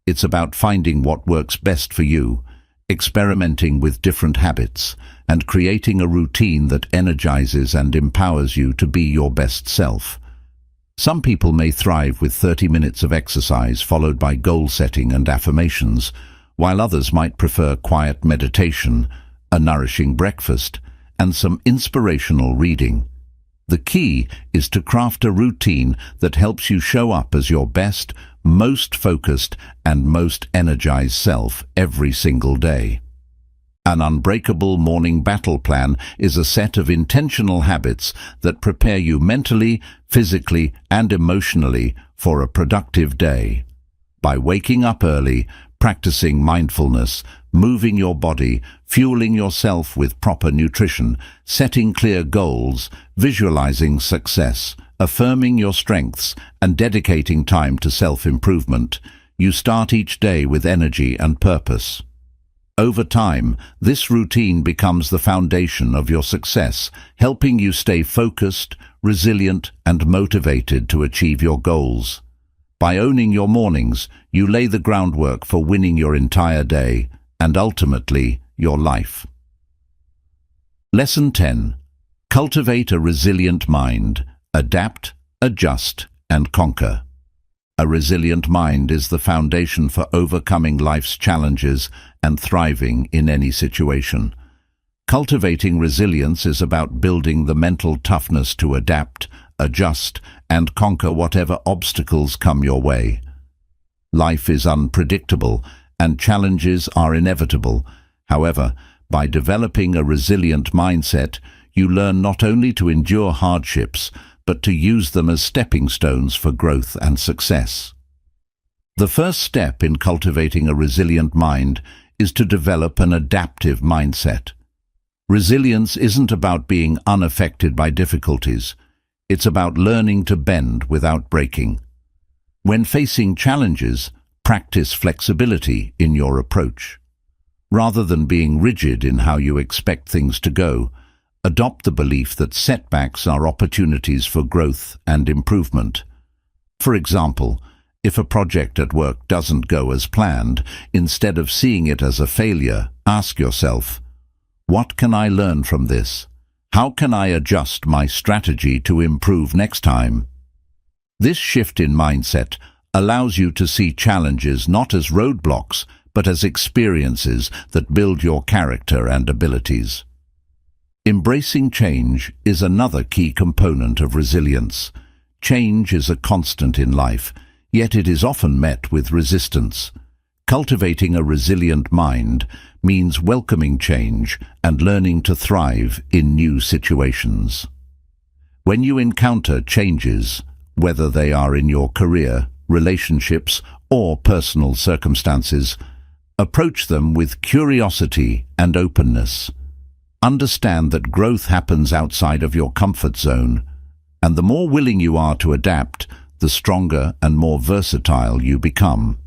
It's about finding what works best for you, experimenting with different habits, and creating a routine that energizes and empowers you to be your best self. Some people may thrive with 30 minutes of exercise followed by goal setting and affirmations, while others might prefer quiet meditation, a nourishing breakfast, and some inspirational reading. The key is to craft a routine that helps you show up as your best, most focused, and most energized self every single day. An unbreakable morning battle plan is a set of intentional habits that prepare you mentally, physically, and emotionally for a productive day. By waking up early, practicing mindfulness, moving your body, fueling yourself with proper nutrition, setting clear goals, visualizing success, affirming your strengths, and dedicating time to self-improvement, you start each day with energy and purpose. Over time, this routine becomes the foundation of your success, helping you stay focused, resilient, and motivated to achieve your goals. By owning your mornings, you lay the groundwork for winning your entire day, and ultimately, your life. Lesson 10. Cultivate a resilient mind. Adapt, adjust, and conquer. A resilient mind is the foundation for overcoming life's challenges and thriving in any situation. Cultivating resilience is about building the mental toughness to adapt, adjust, and conquer whatever obstacles come your way. Life is unpredictable, and challenges are inevitable. However, by developing a resilient mindset, you learn not only to endure hardships, but to use them as stepping stones for growth and success. The first step in cultivating a resilient mind is to develop an adaptive mindset. Resilience isn't about being unaffected by difficulties. It's about learning to bend without breaking. When facing challenges, practice flexibility in your approach. Rather than being rigid in how you expect things to go, adopt the belief that setbacks are opportunities for growth and improvement. For example, if a project at work doesn't go as planned, instead of seeing it as a failure, ask yourself, what can I learn from this? How can I adjust my strategy to improve next time? This shift in mindset allows you to see challenges not as roadblocks, but as experiences that build your character and abilities. Embracing change is another key component of resilience. Change is a constant in life, yet it is often met with resistance. Cultivating a resilient mind means welcoming change and learning to thrive in new situations. When you encounter changes, whether they are in your career, relationships, or personal circumstances, approach them with curiosity and openness. Understand that growth happens outside of your comfort zone, and the more willing you are to adapt, the stronger and more versatile you become.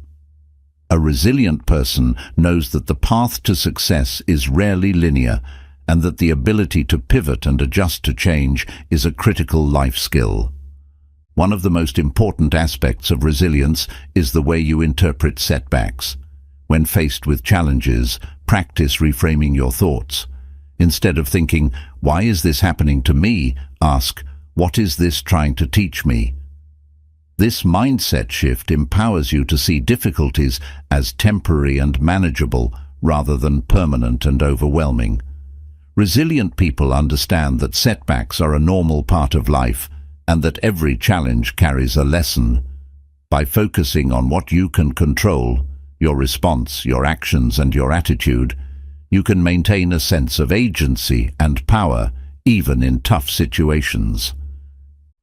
A resilient person knows that the path to success is rarely linear, and that the ability to pivot and adjust to change is a critical life skill. One of the most important aspects of resilience is the way you interpret setbacks. When faced with challenges, practice reframing your thoughts. Instead of thinking, "Why is this happening to me?" ask, "What is this trying to teach me?" This mindset shift empowers you to see difficulties as temporary and manageable rather than permanent and overwhelming. Resilient people understand that setbacks are a normal part of life and that every challenge carries a lesson. By focusing on what you can control, your response, your actions, and your attitude, you can maintain a sense of agency and power even in tough situations.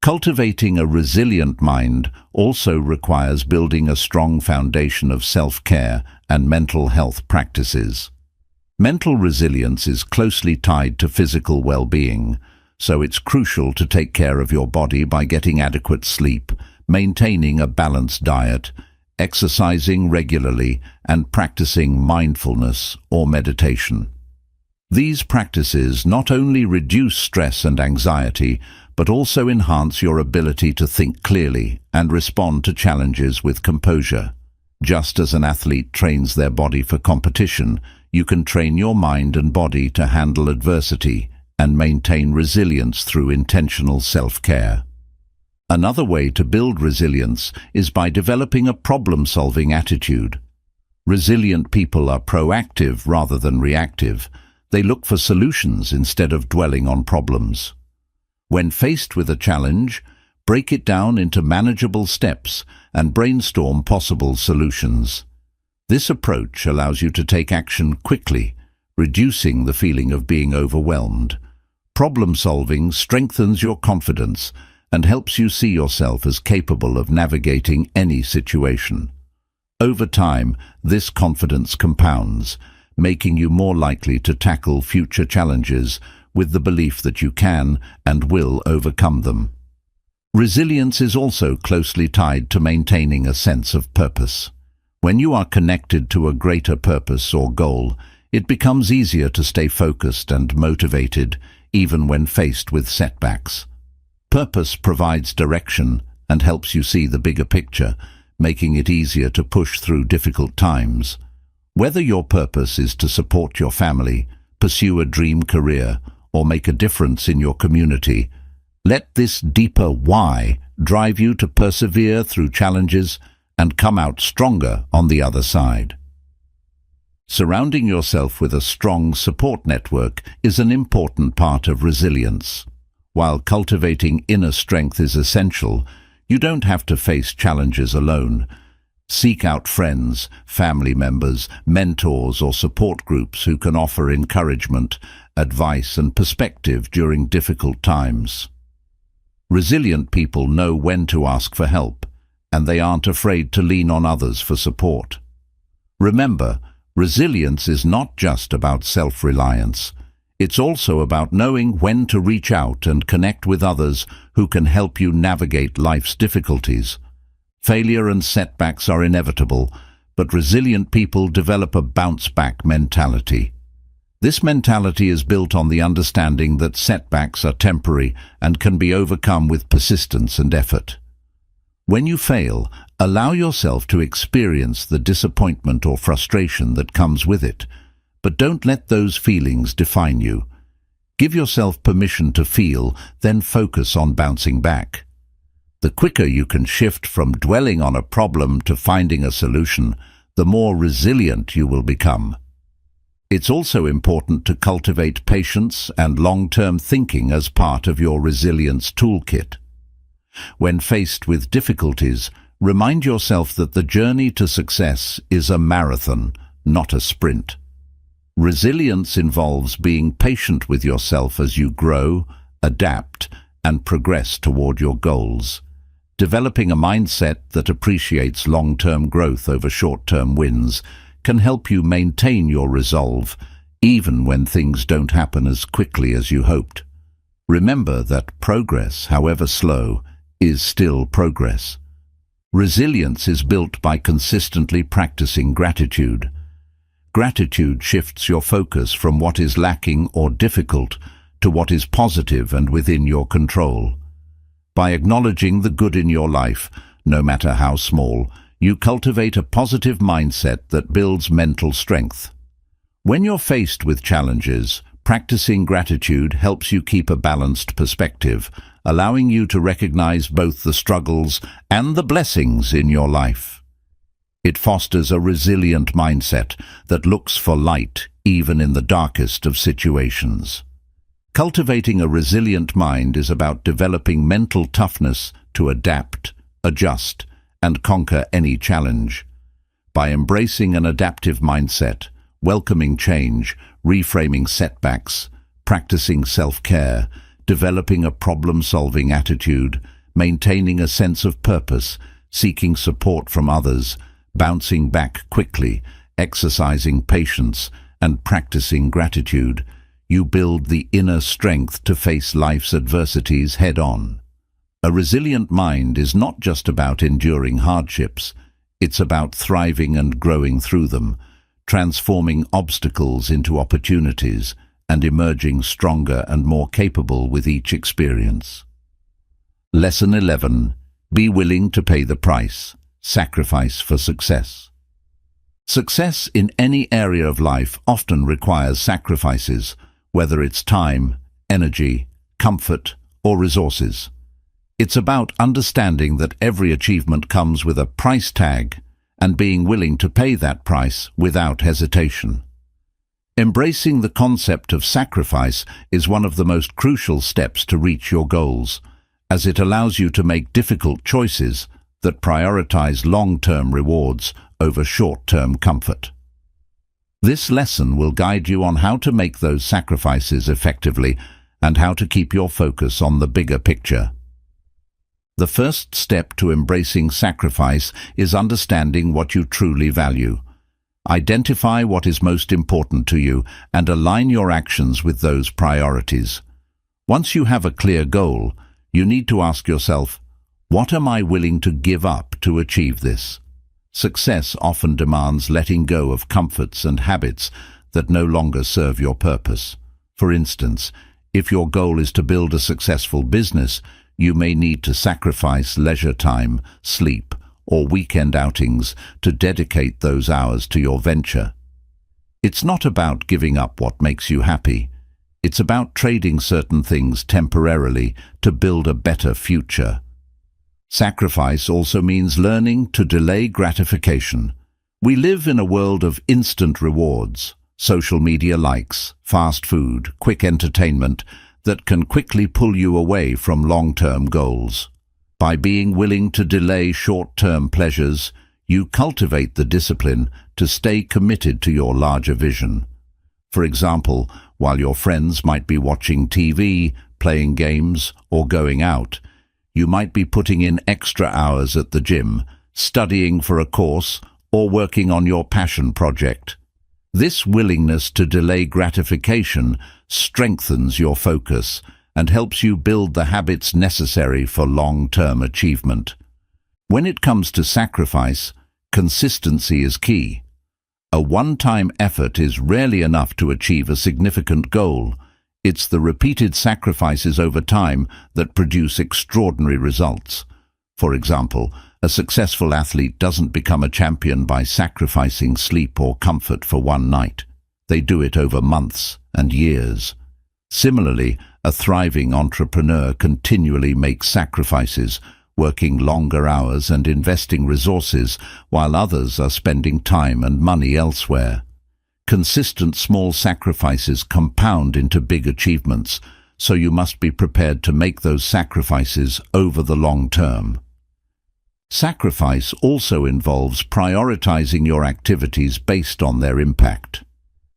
Cultivating a resilient mind also requires building a strong foundation of self-care and mental health practices. Mental resilience is closely tied to physical well-being, so it's crucial to take care of your body by getting adequate sleep, maintaining a balanced diet, exercising regularly, and practicing mindfulness or meditation. These practices not only reduce stress and anxiety, but also enhance your ability to think clearly and respond to challenges with composure. Just as an athlete trains their body for competition, you can train your mind and body to handle adversity and maintain resilience through intentional self-care. Another way to build resilience is by developing a problem-solving attitude. Resilient people are proactive rather than reactive. They look for solutions instead of dwelling on problems. When faced with a challenge, break it down into manageable steps and brainstorm possible solutions. This approach allows you to take action quickly, reducing the feeling of being overwhelmed. Problem-solving strengthens your confidence and helps you see yourself as capable of navigating any situation. Over time, this confidence compounds, making you more likely to tackle future challenges with the belief that you can and will overcome them. Resilience is also closely tied to maintaining a sense of purpose. When you are connected to a greater purpose or goal, it becomes easier to stay focused and motivated, even when faced with setbacks. Purpose provides direction and helps you see the bigger picture, making it easier to push through difficult times. Whether your purpose is to support your family, pursue a dream career, or make a difference in your community, let this deeper why drive you to persevere through challenges and come out stronger on the other side. Surrounding yourself with a strong support network is an important part of resilience. While cultivating inner strength is essential, you don't have to face challenges alone. Seek out friends, family members, mentors, or support groups who can offer encouragement, advice, and perspective during difficult times. Resilient people know when to ask for help, and they aren't afraid to lean on others for support. Remember, resilience is not just about self-reliance. It's also about knowing when to reach out and connect with others who can help you navigate life's difficulties. Failure and setbacks are inevitable, but resilient people develop a bounce-back mentality. This mentality is built on the understanding that setbacks are temporary and can be overcome with persistence and effort. When you fail, allow yourself to experience the disappointment or frustration that comes with it, but don't let those feelings define you. Give yourself permission to feel, then focus on bouncing back. The quicker you can shift from dwelling on a problem to finding a solution, the more resilient you will become. It's also important to cultivate patience and long-term thinking as part of your resilience toolkit. When faced with difficulties, remind yourself that the journey to success is a marathon, not a sprint. Resilience involves being patient with yourself as you grow, adapt, and progress toward your goals. Developing a mindset that appreciates long-term growth over short-term wins can help you maintain your resolve, even when things don't happen as quickly as you hoped. Remember that progress, however slow, is still progress. Resilience is built by consistently practicing gratitude. Gratitude shifts your focus from what is lacking or difficult to what is positive and within your control. By acknowledging the good in your life, no matter how small, you cultivate a positive mindset that builds mental strength. When you're faced with challenges, practicing gratitude helps you keep a balanced perspective, allowing you to recognize both the struggles and the blessings in your life. It fosters a resilient mindset that looks for light even in the darkest of situations. Cultivating a resilient mind is about developing mental toughness to adapt, adjust, and conquer any challenge. By embracing an adaptive mindset, welcoming change, reframing setbacks, practicing self-care, developing a problem-solving attitude, maintaining a sense of purpose, seeking support from others, bouncing back quickly, exercising patience, and practicing gratitude, you build the inner strength to face life's adversities head-on. A resilient mind is not just about enduring hardships, it's about thriving and growing through them, transforming obstacles into opportunities, and emerging stronger and more capable with each experience. Lesson 11. Be willing to pay the price. Sacrifice for success. Success in any area of life often requires sacrifices, whether it's time, energy, comfort, or resources. It's about understanding that every achievement comes with a price tag and being willing to pay that price without hesitation. Embracing the concept of sacrifice is one of the most crucial steps to reach your goals, as it allows you to make difficult choices that prioritize long-term rewards over short-term comfort. This lesson will guide you on how to make those sacrifices effectively and how to keep your focus on the bigger picture. The first step to embracing sacrifice is understanding what you truly value. Identify what is most important to you and align your actions with those priorities. Once you have a clear goal, you need to ask yourself, what am I willing to give up to achieve this? Success often demands letting go of comforts and habits that no longer serve your purpose. For instance, if your goal is to build a successful business, you may need to sacrifice leisure time, sleep, or weekend outings to dedicate those hours to your venture. It's not about giving up what makes you happy. It's about trading certain things temporarily to build a better future. Sacrifice also means learning to delay gratification. We live in a world of instant rewards, social media likes, fast food, quick entertainment that can quickly pull you away from long-term goals. By being willing to delay short-term pleasures, you cultivate the discipline to stay committed to your larger vision. For example, while your friends might be watching TV, playing games, or going out, you might be putting in extra hours at the gym, studying for a course, or working on your passion project. This willingness to delay gratification strengthens your focus and helps you build the habits necessary for long-term achievement. When it comes to sacrifice, consistency is key. A one-time effort is rarely enough to achieve a significant goal. It's the repeated sacrifices over time that produce extraordinary results. For example, a successful athlete doesn't become a champion by sacrificing sleep or comfort for one night. They do it over months and years. Similarly, a thriving entrepreneur continually makes sacrifices, working longer hours and investing resources while others are spending time and money elsewhere. Consistent small sacrifices compound into big achievements, so you must be prepared to make those sacrifices over the long term. Sacrifice also involves prioritizing your activities based on their impact.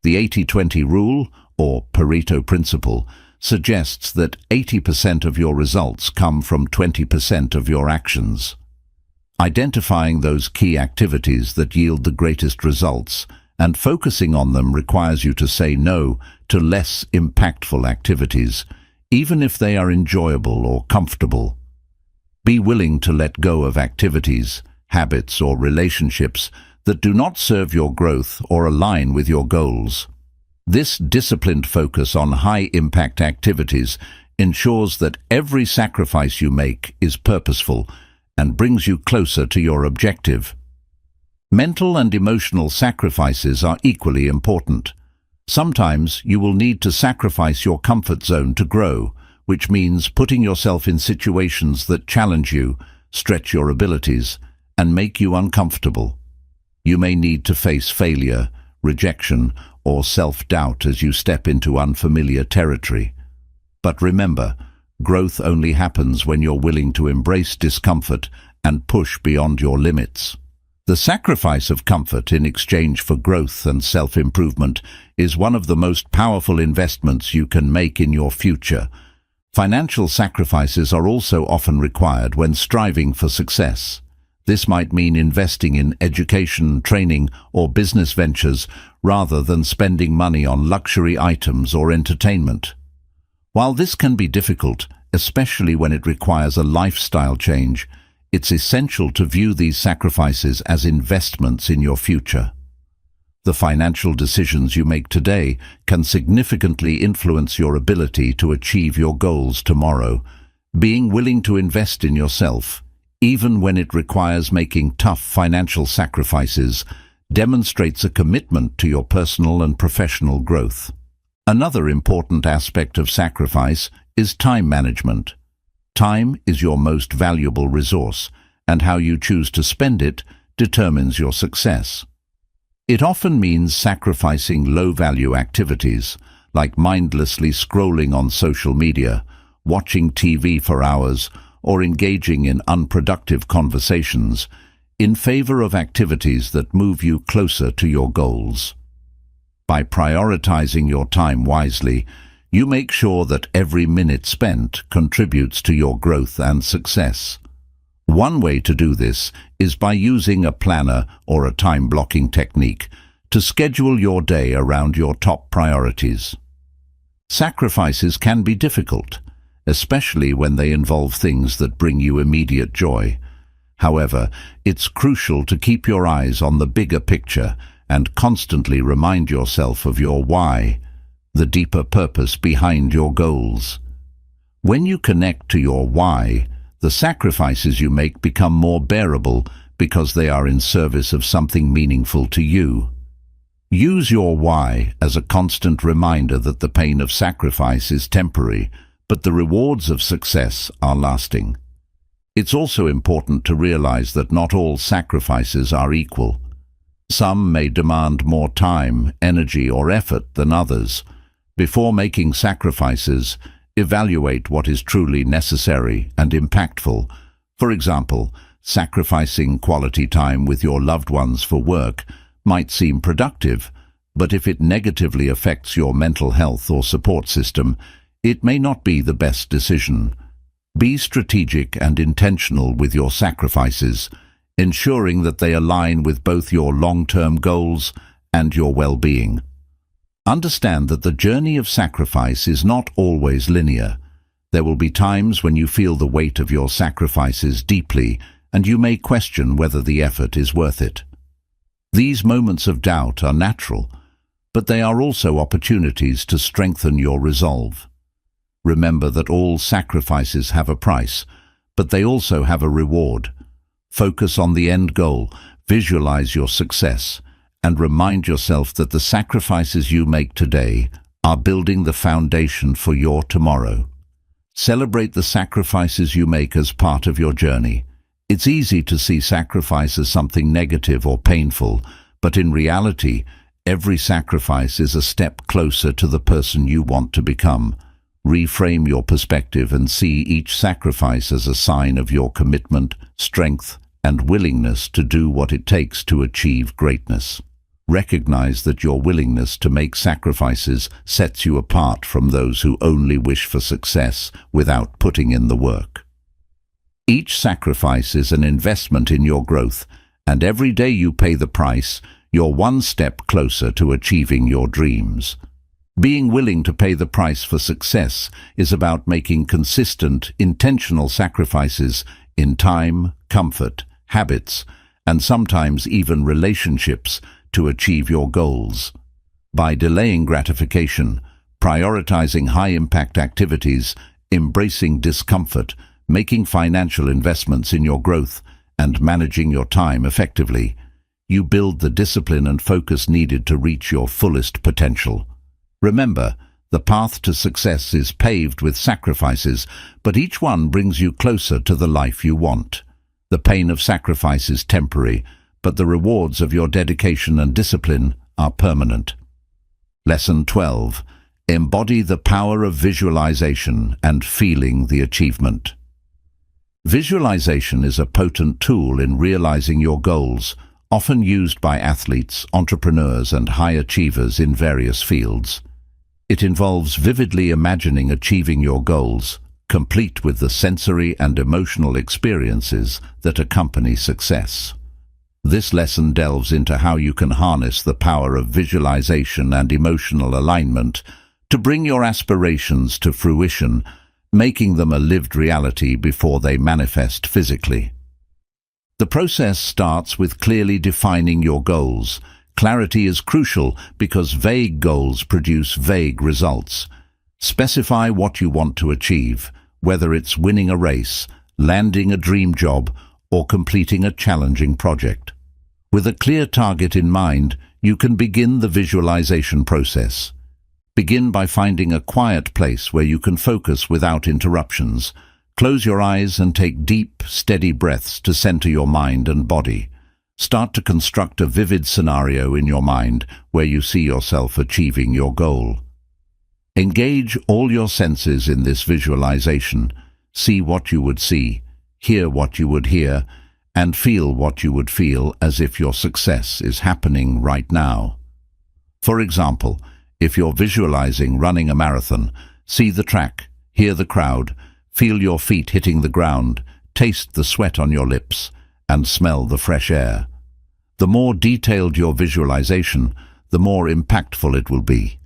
The 80-20 rule, or Pareto principle, suggests that 80% of your results come from 20% of your actions. Identifying those key activities that yield the greatest results and focusing on them requires you to say no to less impactful activities, even if they are enjoyable or comfortable. Be willing to let go of activities, habits, or relationships that do not serve your growth or align with your goals. This disciplined focus on high-impact activities ensures that every sacrifice you make is purposeful and brings you closer to your objective. Mental and emotional sacrifices are equally important. Sometimes you will need to sacrifice your comfort zone to grow, which means putting yourself in situations that challenge you, stretch your abilities, and make you uncomfortable. You may need to face failure, rejection, or self-doubt as you step into unfamiliar territory. But remember, growth only happens when you're willing to embrace discomfort and push beyond your limits. The sacrifice of comfort in exchange for growth and self-improvement is one of the most powerful investments you can make in your future. Financial sacrifices are also often required when striving for success. This might mean investing in education, training, or business ventures rather than spending money on luxury items or entertainment. While this can be difficult, especially when it requires a lifestyle change, it's essential to view these sacrifices as investments in your future. The financial decisions you make today can significantly influence your ability to achieve your goals tomorrow. Being willing to invest in yourself, even when it requires making tough financial sacrifices, demonstrates a commitment to your personal and professional growth. Another important aspect of sacrifice is time management. Time is your most valuable resource, and how you choose to spend it determines your success. It often means sacrificing low-value activities, like mindlessly scrolling on social media, watching TV for hours, or engaging in unproductive conversations, in favor of activities that move you closer to your goals. By prioritizing your time wisely, you make sure that every minute spent contributes to your growth and success. One way to do this is by using a planner or a time-blocking technique to schedule your day around your top priorities. Sacrifices can be difficult, especially when they involve things that bring you immediate joy. However, it's crucial to keep your eyes on the bigger picture and constantly remind yourself of your why, the deeper purpose behind your goals. When you connect to your why, the sacrifices you make become more bearable because they are in service of something meaningful to you. Use your why as a constant reminder that the pain of sacrifice is temporary, but the rewards of success are lasting. It's also important to realize that not all sacrifices are equal. Some may demand more time, energy, or effort than others. Before making sacrifices, evaluate what is truly necessary and impactful. For example, sacrificing quality time with your loved ones for work might seem productive, but if it negatively affects your mental health or support system, it may not be the best decision. Be strategic and intentional with your sacrifices, ensuring that they align with both your long-term goals and your well-being. Understand that the journey of sacrifice is not always linear. There will be times when you feel the weight of your sacrifices deeply, and you may question whether the effort is worth it. These moments of doubt are natural, but they are also opportunities to strengthen your resolve. Remember that all sacrifices have a price, but they also have a reward. Focus on the end goal, visualize your success, and remind yourself that the sacrifices you make today are building the foundation for your tomorrow. Celebrate the sacrifices you make as part of your journey. It's easy to see sacrifice as something negative or painful, but in reality, every sacrifice is a step closer to the person you want to become. Reframe your perspective and see each sacrifice as a sign of your commitment, strength, and willingness to do what it takes to achieve greatness. Recognize that your willingness to make sacrifices sets you apart from those who only wish for success without putting in the work. Each sacrifice is an investment in your growth, and every day you pay the price, you're one step closer to achieving your dreams. Being willing to pay the price for success is about making consistent, intentional sacrifices in time, comfort, habits, and sometimes even relationships to achieve your goals. By delaying gratification, prioritizing high-impact activities, embracing discomfort, making financial investments in your growth, and managing your time effectively, you build the discipline and focus needed to reach your fullest potential. Remember, the path to success is paved with sacrifices, but each one brings you closer to the life you want. The pain of sacrifice is temporary, but the rewards of your dedication and discipline are permanent. Lesson 12. Embody the power of visualization and feeling the achievement. Visualization is a potent tool in realizing your goals, often used by athletes, entrepreneurs, and high achievers in various fields. It involves vividly imagining achieving your goals, complete with the sensory and emotional experiences that accompany success. This lesson delves into how you can harness the power of visualization and emotional alignment to bring your aspirations to fruition, making them a lived reality before they manifest physically. The process starts with clearly defining your goals. Clarity is crucial because vague goals produce vague results. Specify what you want to achieve, whether it's winning a race, landing a dream job, or completing a challenging project. With a clear target in mind, you can begin the visualization process. Begin by finding a quiet place where you can focus without interruptions. Close your eyes and take deep, steady breaths to center your mind and body. Start to construct a vivid scenario in your mind where you see yourself achieving your goal. Engage all your senses in this visualization. See what you would see, hear what you would hear, and feel what you would feel as if your success is happening right now. For example, if you're visualizing running a marathon, see the track, hear the crowd, feel your feet hitting the ground, taste the sweat on your lips, and smell the fresh air. The more detailed your visualization, the more impactful it will be.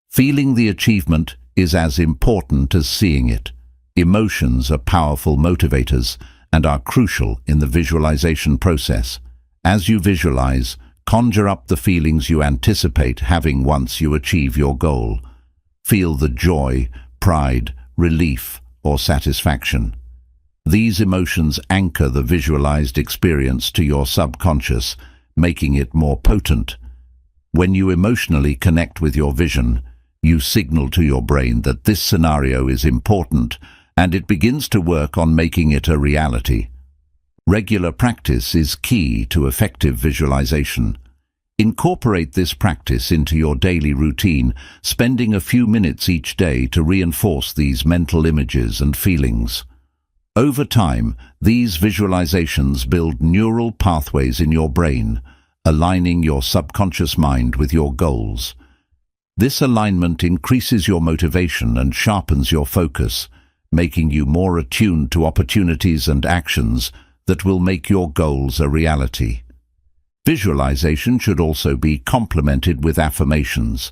Feeling the achievement is as important as seeing it. Emotions are powerful motivators and are crucial in the visualization process. As you visualize, conjure up the feelings you anticipate having once you achieve your goal. Feel the joy, pride, relief, or satisfaction. These emotions anchor the visualized experience to your subconscious, making it more potent. When you emotionally connect with your vision, you signal to your brain that this scenario is important, and it begins to work on making it a reality. Regular practice is key to effective visualization. Incorporate this practice into your daily routine, spending a few minutes each day to reinforce these mental images and feelings. Over time, these visualizations build neural pathways in your brain, aligning your subconscious mind with your goals. This alignment increases your motivation and sharpens your focus, making you more attuned to opportunities and actions that will make your goals a reality. Visualization should also be complemented with affirmations,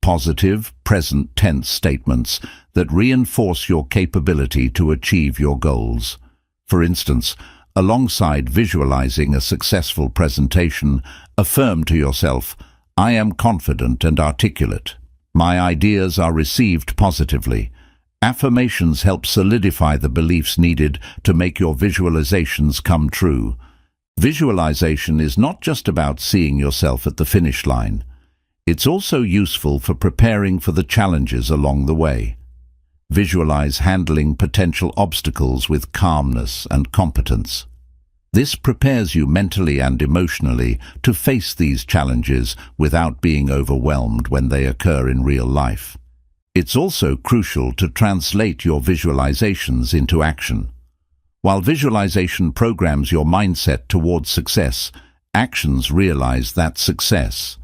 positive, present tense statements that reinforce your capability to achieve your goals. For instance, alongside visualizing a successful presentation, affirm to yourself, "I am confident and articulate. My ideas are received positively." Affirmations help solidify the beliefs needed to make your visualizations come true. Visualization is not just about seeing yourself at the finish line. It's also useful for preparing for the challenges along the way. Visualize handling potential obstacles with calmness and competence. This prepares you mentally and emotionally to face these challenges without being overwhelmed when they occur in real life. It's also crucial to translate your visualizations into action. While visualization programs your mindset towards success, actions realize that success.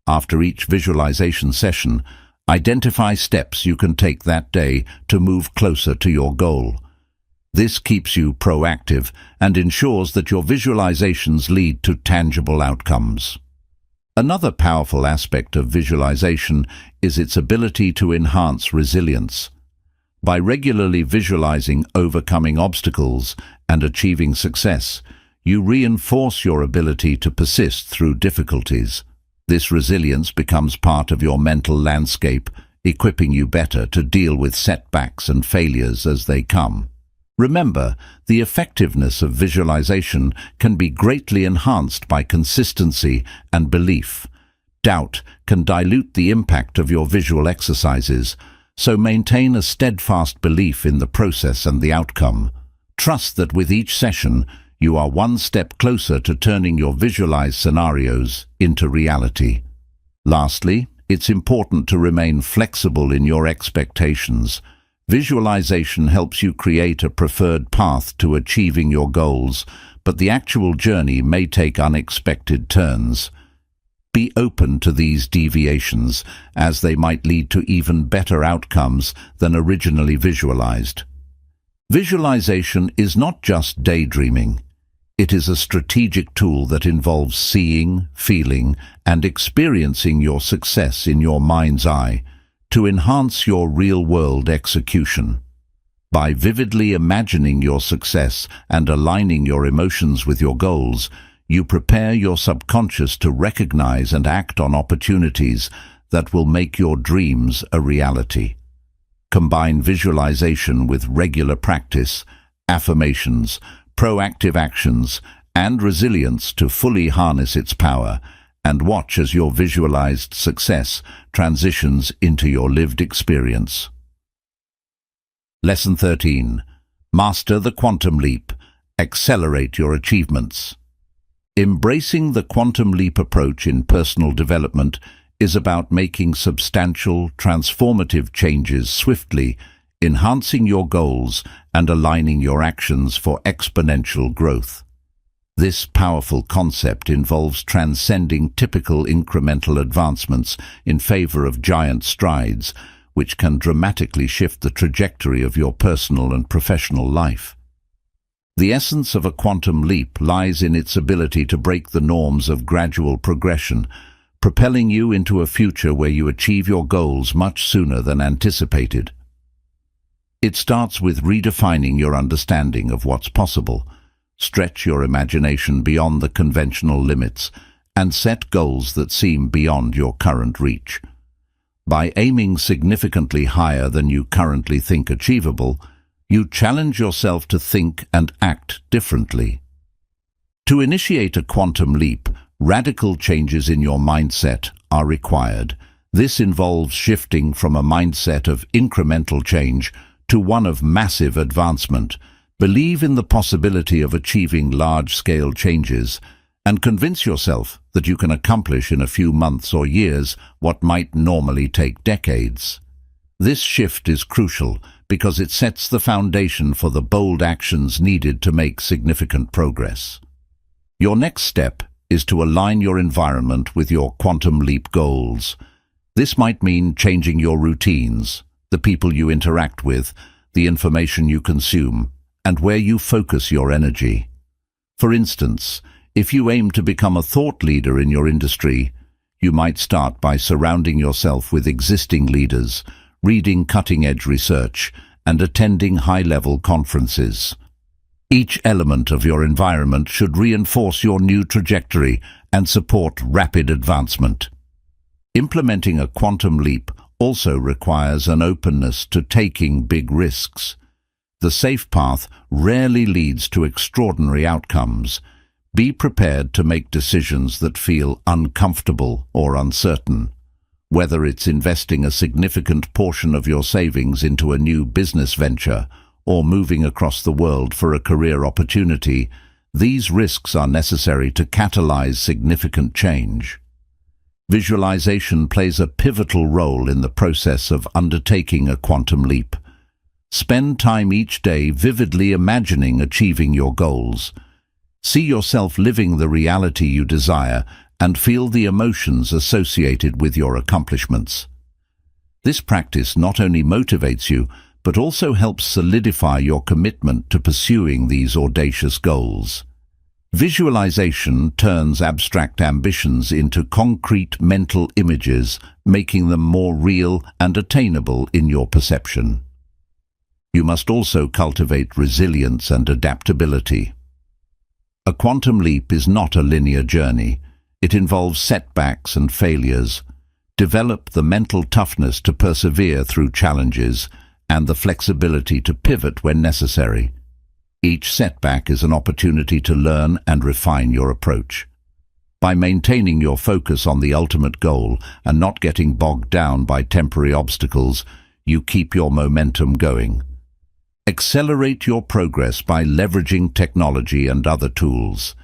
After each visualization session, identify steps you can take that day to move closer to your goal. This keeps you proactive and ensures that your visualizations lead to tangible outcomes. Another powerful aspect of visualization is its ability to enhance resilience. By regularly visualizing overcoming obstacles and achieving success, you reinforce your ability to persist through difficulties. This resilience becomes part of your mental landscape, equipping you better to deal with setbacks and failures as they come. Remember, the effectiveness of visualization can be greatly enhanced by consistency and belief. Doubt can dilute the impact of your visual exercises, so maintain a steadfast belief in the process and the outcome. Trust that with each session, you are one step closer to turning your visualized scenarios into reality. Lastly, it's important to remain flexible in your expectations. Visualization helps you create a preferred path to achieving your goals, but the actual journey may take unexpected turns. Be open to these deviations, as they might lead to even better outcomes than originally visualized. Visualization is not just daydreaming. It is a strategic tool that involves seeing, feeling, and experiencing your success in your mind's eye to enhance your real-world execution. By vividly imagining your success and aligning your emotions with your goals, you prepare your subconscious to recognize and act on opportunities that will make your dreams a reality. Combine visualization with regular practice, affirmations, proactive actions, and resilience to fully harness its power, and watch as your visualized success transitions into your lived experience. Lesson 13. Master the quantum leap. Accelerate your achievements. Embracing the quantum leap approach in personal development is about making substantial, transformative changes swiftly, enhancing your goals and aligning your actions for exponential growth. This powerful concept involves transcending typical incremental advancements in favor of giant strides, which can dramatically shift the trajectory of your personal and professional life. The essence of a quantum leap lies in its ability to break the norms of gradual progression, propelling you into a future where you achieve your goals much sooner than anticipated. It starts with redefining your understanding of what's possible. Stretch your imagination beyond the conventional limits and set goals that seem beyond your current reach. By aiming significantly higher than you currently think achievable, you challenge yourself to think and act differently. To initiate a quantum leap, radical changes in your mindset are required. This involves shifting from a mindset of incremental change to one of massive advancement. Believe in the possibility of achieving large-scale changes and convince yourself that you can accomplish in a few months or years what might normally take decades. This shift is crucial because it sets the foundation for the bold actions needed to make significant progress. Your next step is to align your environment with your quantum leap goals. This might mean changing your routines, the people you interact with, the information you consume, and where you focus your energy. For instance, if you aim to become a thought leader in your industry, you might start by surrounding yourself with existing leaders, reading cutting-edge research, and attending high-level conferences. Each element of your environment should reinforce your new trajectory and support rapid advancement. Implementing a quantum leap also requires an openness to taking big risks. The safe path rarely leads to extraordinary outcomes. Be prepared to make decisions that feel uncomfortable or uncertain. Whether it's investing a significant portion of your savings into a new business venture or moving across the world for a career opportunity, these risks are necessary to catalyze significant change. Visualization plays a pivotal role in the process of undertaking a quantum leap. Spend time each day vividly imagining achieving your goals. See yourself living the reality you desire and feel the emotions associated with your accomplishments. This practice not only motivates you, but also helps solidify your commitment to pursuing these audacious goals. Visualization turns abstract ambitions into concrete mental images, making them more real and attainable in your perception. You must also cultivate resilience and adaptability. A quantum leap is not a linear journey. It involves setbacks and failures. Develop the mental toughness to persevere through challenges and the flexibility to pivot when necessary. Each setback is an opportunity to learn and refine your approach. By maintaining your focus on the ultimate goal and not getting bogged down by temporary obstacles, you keep your momentum going. Accelerate your progress by leveraging technology and other tools.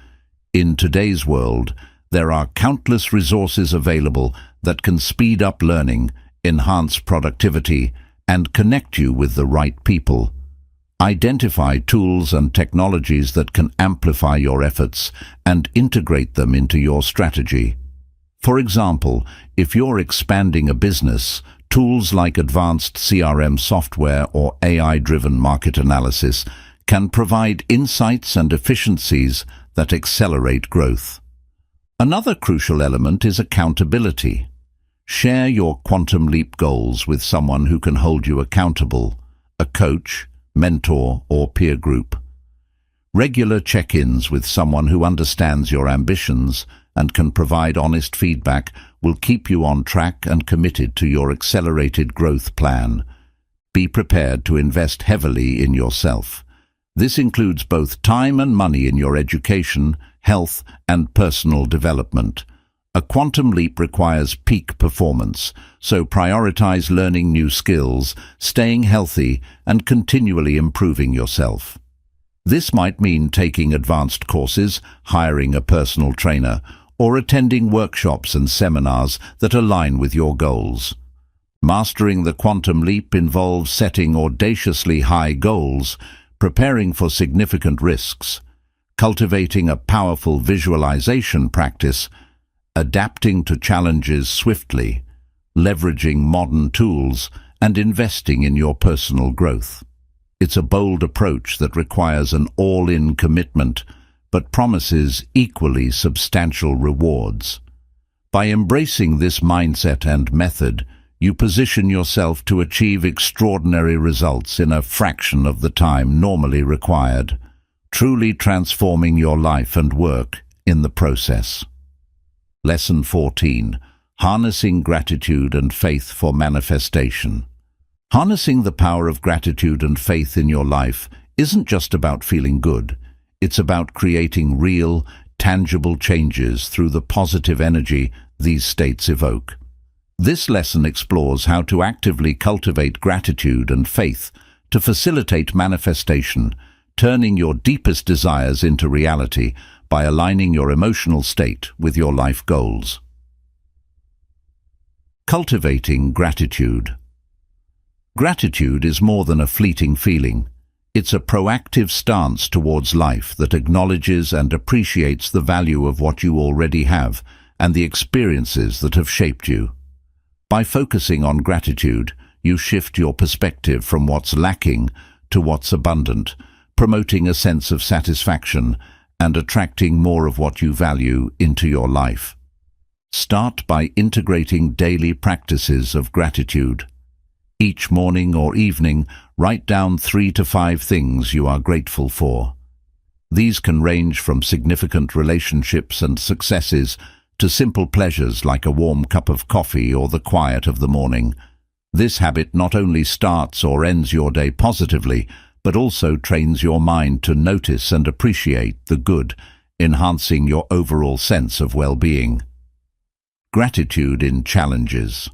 In today's world, there are countless resources available that can speed up learning, enhance productivity, and connect you with the right people. Identify tools and technologies that can amplify your efforts and integrate them into your strategy. For example, if you're expanding a business, tools like advanced CRM software or AI-driven market analysis can provide insights and efficiencies that accelerate growth. Another crucial element is accountability. Share your quantum leap goals with someone who can hold you accountable, a coach, mentor, or peer group. Regular check-ins with someone who understands your ambitions and can provide honest feedback will keep you on track and committed to your accelerated growth plan. Be prepared to invest heavily in yourself. This includes both time and money in your education, health, and personal development. A quantum leap requires peak performance, so prioritize learning new skills, staying healthy, and continually improving yourself. This might mean taking advanced courses, hiring a personal trainer, or attending workshops and seminars that align with your goals. Mastering the quantum leap involves setting audaciously high goals, preparing for significant risks, cultivating a powerful visualization practice, adapting to challenges swiftly, leveraging modern tools, and investing in your personal growth. It's a bold approach that requires an all-in commitment, but promises equally substantial rewards. By embracing this mindset and method, you position yourself to achieve extraordinary results in a fraction of the time normally required, truly transforming your life and work in the process. Lesson 14. Harnessing Gratitude and Faith for Manifestation. Harnessing the power of gratitude and faith in your life isn't just about feeling good. It's about creating real, tangible changes through the positive energy these states evoke. This lesson explores how to actively cultivate gratitude and faith to facilitate manifestation, turning your deepest desires into reality by aligning your emotional state with your life goals. Cultivating Gratitude. Gratitude is more than a fleeting feeling. It's a proactive stance towards life that acknowledges and appreciates the value of what you already have and the experiences that have shaped you. By focusing on gratitude, you shift your perspective from what's lacking to what's abundant, promoting a sense of satisfaction and attracting more of what you value into your life. Start by integrating daily practices of gratitude. Each morning or evening, write down 3 to 5 things you are grateful for. These can range from significant relationships and successes to simple pleasures like a warm cup of coffee or the quiet of the morning. This habit not only starts or ends your day positively, but also trains your mind to notice and appreciate the good, enhancing your overall sense of well-being. Gratitude in challenges.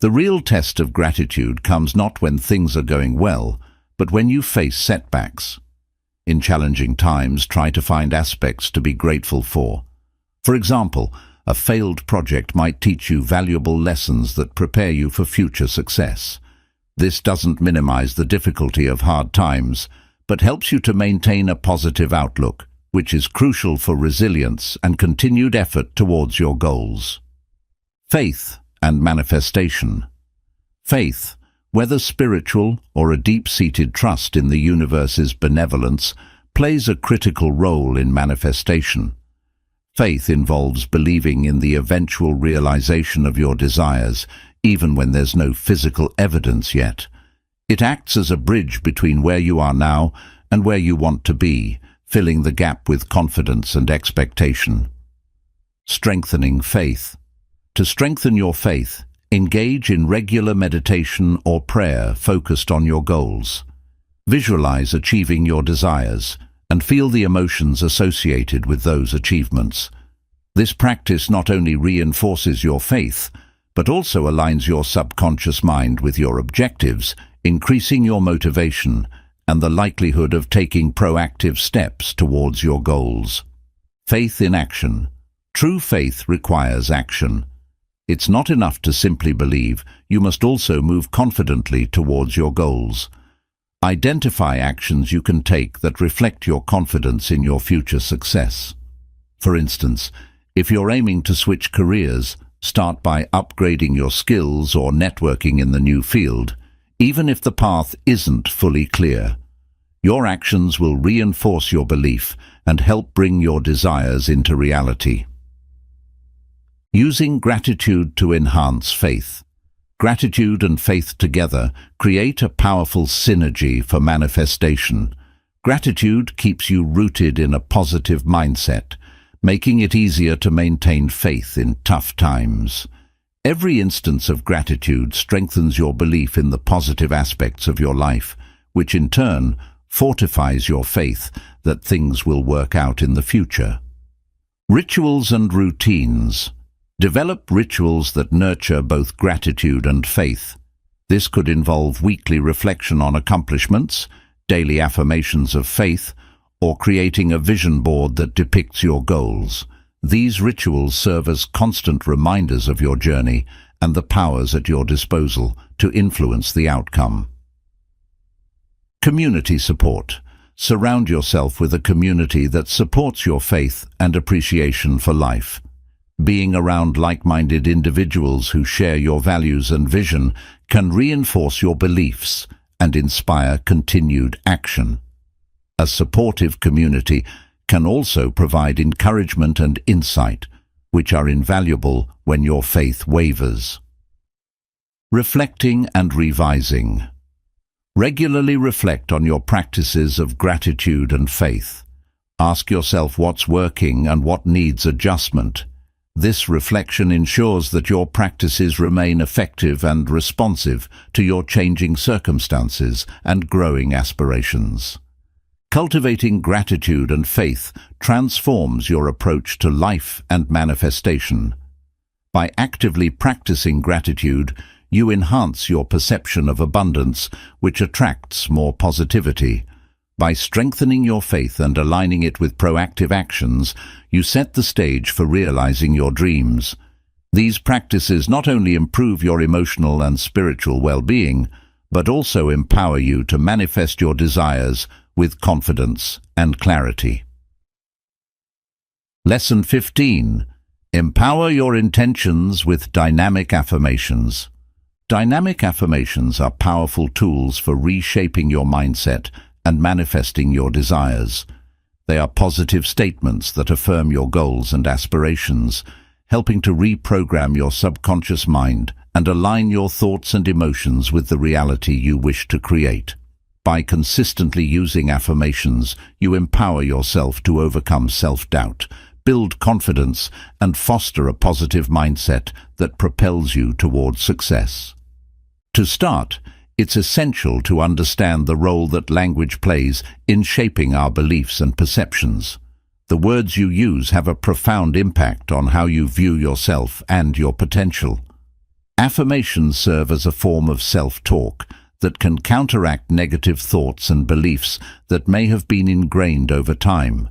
The real test of gratitude comes not when things are going well, but when you face setbacks. In challenging times, try to find aspects to be grateful for. For example, a failed project might teach you valuable lessons that prepare you for future success. This doesn't minimize the difficulty of hard times, but helps you to maintain a positive outlook, which is crucial for resilience and continued effort towards your goals. Faith and manifestation. Faith, whether spiritual or a deep-seated trust in the universe's benevolence, plays a critical role in manifestation. Faith involves believing in the eventual realization of your desires, even when there's no physical evidence yet. It acts as a bridge between where you are now and where you want to be, filling the gap with confidence and expectation. Strengthening faith. To strengthen your faith, engage in regular meditation or prayer focused on your goals. Visualize achieving your desires and feel the emotions associated with those achievements. This practice not only reinforces your faith, but also aligns your subconscious mind with your objectives, increasing your motivation and the likelihood of taking proactive steps towards your goals. Faith in action. True faith requires action. It's not enough to simply believe, you must also move confidently towards your goals. Identify actions you can take that reflect your confidence in your future success. For instance, if you're aiming to switch careers, start by upgrading your skills or networking in the new field, even if the path isn't fully clear. Your actions will reinforce your belief and help bring your desires into reality. Using gratitude to enhance faith. Gratitude and faith together create a powerful synergy for manifestation. Gratitude keeps you rooted in a positive mindset, making it easier to maintain faith in tough times. Every instance of gratitude strengthens your belief in the positive aspects of your life, which in turn fortifies your faith that things will work out in the future. Rituals and routines. Develop rituals that nurture both gratitude and faith. This could involve weekly reflection on accomplishments, daily affirmations of faith, or creating a vision board that depicts your goals. These rituals serve as constant reminders of your journey and the powers at your disposal to influence the outcome. Community support. Surround yourself with a community that supports your faith and appreciation for life. Being around like-minded individuals who share your values and vision can reinforce your beliefs and inspire continued action. A supportive community can also provide encouragement and insight, which are invaluable when your faith wavers. Reflecting and revising. Regularly reflect on your practices of gratitude and faith. Ask yourself what's working and what needs adjustment. This reflection ensures that your practices remain effective and responsive to your changing circumstances and growing aspirations. Cultivating gratitude and faith transforms your approach to life and manifestation. By actively practicing gratitude, you enhance your perception of abundance, which attracts more positivity. By strengthening your faith and aligning it with proactive actions, you set the stage for realizing your dreams. These practices not only improve your emotional and spiritual well-being, but also empower you to manifest your desires with confidence and clarity. Lesson 15. Empower your intentions with dynamic affirmations. Dynamic affirmations are powerful tools for reshaping your mindset and manifesting your desires. They are positive statements that affirm your goals and aspirations, helping to reprogram your subconscious mind and align your thoughts and emotions with the reality you wish to create. By consistently using affirmations, you empower yourself to overcome self-doubt, build confidence, and foster a positive mindset that propels you towards success. To start, it's essential to understand the role that language plays in shaping our beliefs and perceptions. The words you use have a profound impact on how you view yourself and your potential. Affirmations serve as a form of self-talk that can counteract negative thoughts and beliefs that may have been ingrained over time.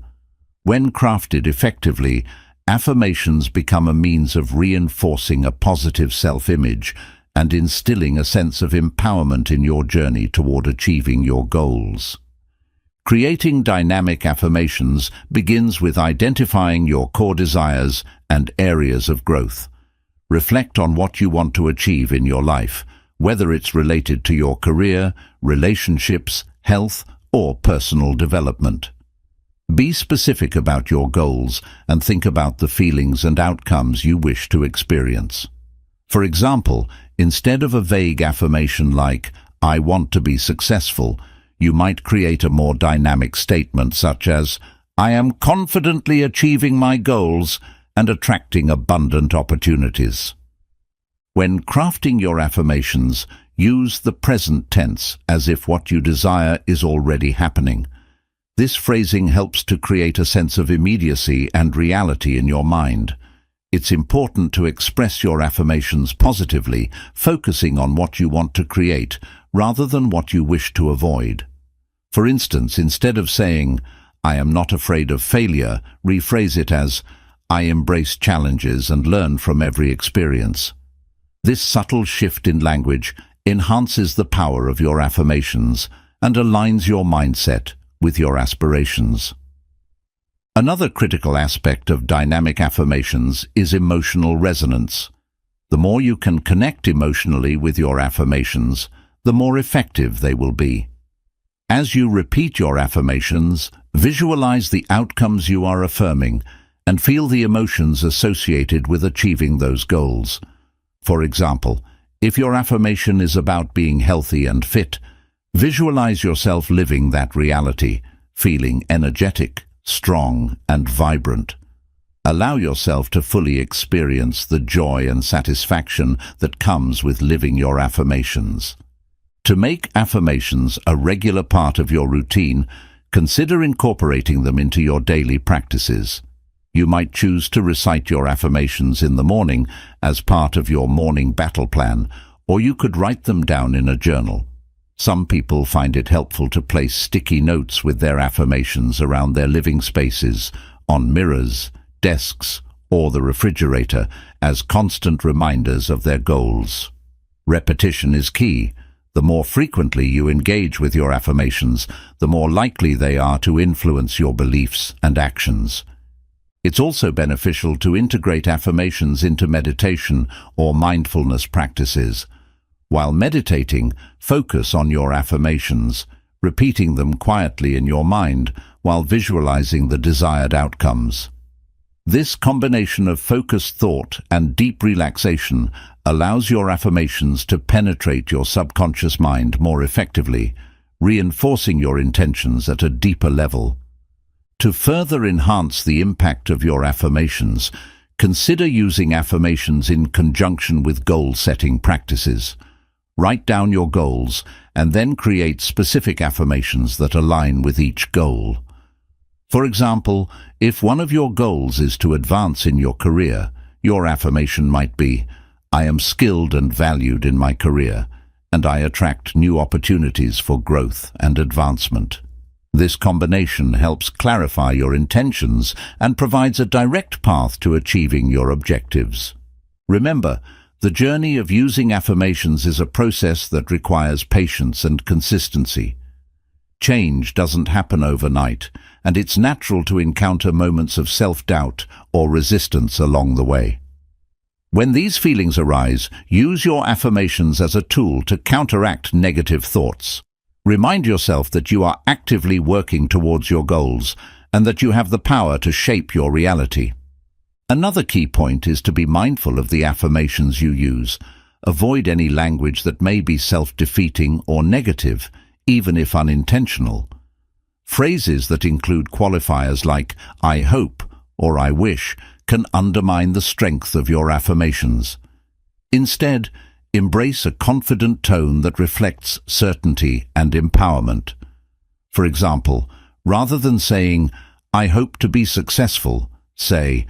When crafted effectively, affirmations become a means of reinforcing a positive self-image and instilling a sense of empowerment in your journey toward achieving your goals. Creating dynamic affirmations begins with identifying your core desires and areas of growth. Reflect on what you want to achieve in your life, whether it's related to your career, relationships, health, or personal development. Be specific about your goals and think about the feelings and outcomes you wish to experience. For example, instead of a vague affirmation like, "I want to be successful," you might create a more dynamic statement such as, "I am confidently achieving my goals and attracting abundant opportunities." When crafting your affirmations, use the present tense as if what you desire is already happening. This phrasing helps to create a sense of immediacy and reality in your mind. It's important to express your affirmations positively, focusing on what you want to create rather than what you wish to avoid. For instance, instead of saying, "I am not afraid of failure," rephrase it as, "I embrace challenges and learn from every experience." This subtle shift in language enhances the power of your affirmations and aligns your mindset with your aspirations. Another critical aspect of dynamic affirmations is emotional resonance. The more you can connect emotionally with your affirmations, the more effective they will be. As you repeat your affirmations, visualize the outcomes you are affirming and feel the emotions associated with achieving those goals. For example, if your affirmation is about being healthy and fit, visualize yourself living that reality, feeling energetic, strong, and vibrant. Allow yourself to fully experience the joy and satisfaction that comes with living your affirmations. To make affirmations a regular part of your routine, consider incorporating them into your daily practices. You might choose to recite your affirmations in the morning as part of your morning battle plan, or you could write them down in a journal. Some people find it helpful to place sticky notes with their affirmations around their living spaces, on mirrors, desks, or the refrigerator as constant reminders of their goals. Repetition is key. The more frequently you engage with your affirmations, the more likely they are to influence your beliefs and actions. It's also beneficial to integrate affirmations into meditation or mindfulness practices. While meditating, focus on your affirmations, repeating them quietly in your mind while visualizing the desired outcomes. This combination of focused thought and deep relaxation allows your affirmations to penetrate your subconscious mind more effectively, reinforcing your intentions at a deeper level. To further enhance the impact of your affirmations, consider using affirmations in conjunction with goal-setting practices. Write down your goals and then create specific affirmations that align with each goal. For example, if one of your goals is to advance in your career, your affirmation might be, "I am skilled and valued in my career, and I attract new opportunities for growth and advancement." This combination helps clarify your intentions and provides a direct path to achieving your objectives. Remember, the journey of using affirmations is a process that requires patience and consistency. Change doesn't happen overnight, and it's natural to encounter moments of self-doubt or resistance along the way. When these feelings arise, use your affirmations as a tool to counteract negative thoughts. Remind yourself that you are actively working towards your goals and that you have the power to shape your reality. Another key point is to be mindful of the affirmations you use. Avoid any language that may be self-defeating or negative, even if unintentional. Phrases that include qualifiers like "I hope" or "I wish" can undermine the strength of your affirmations. Instead, embrace a confident tone that reflects certainty and empowerment. For example, rather than saying, "I hope to be successful," say,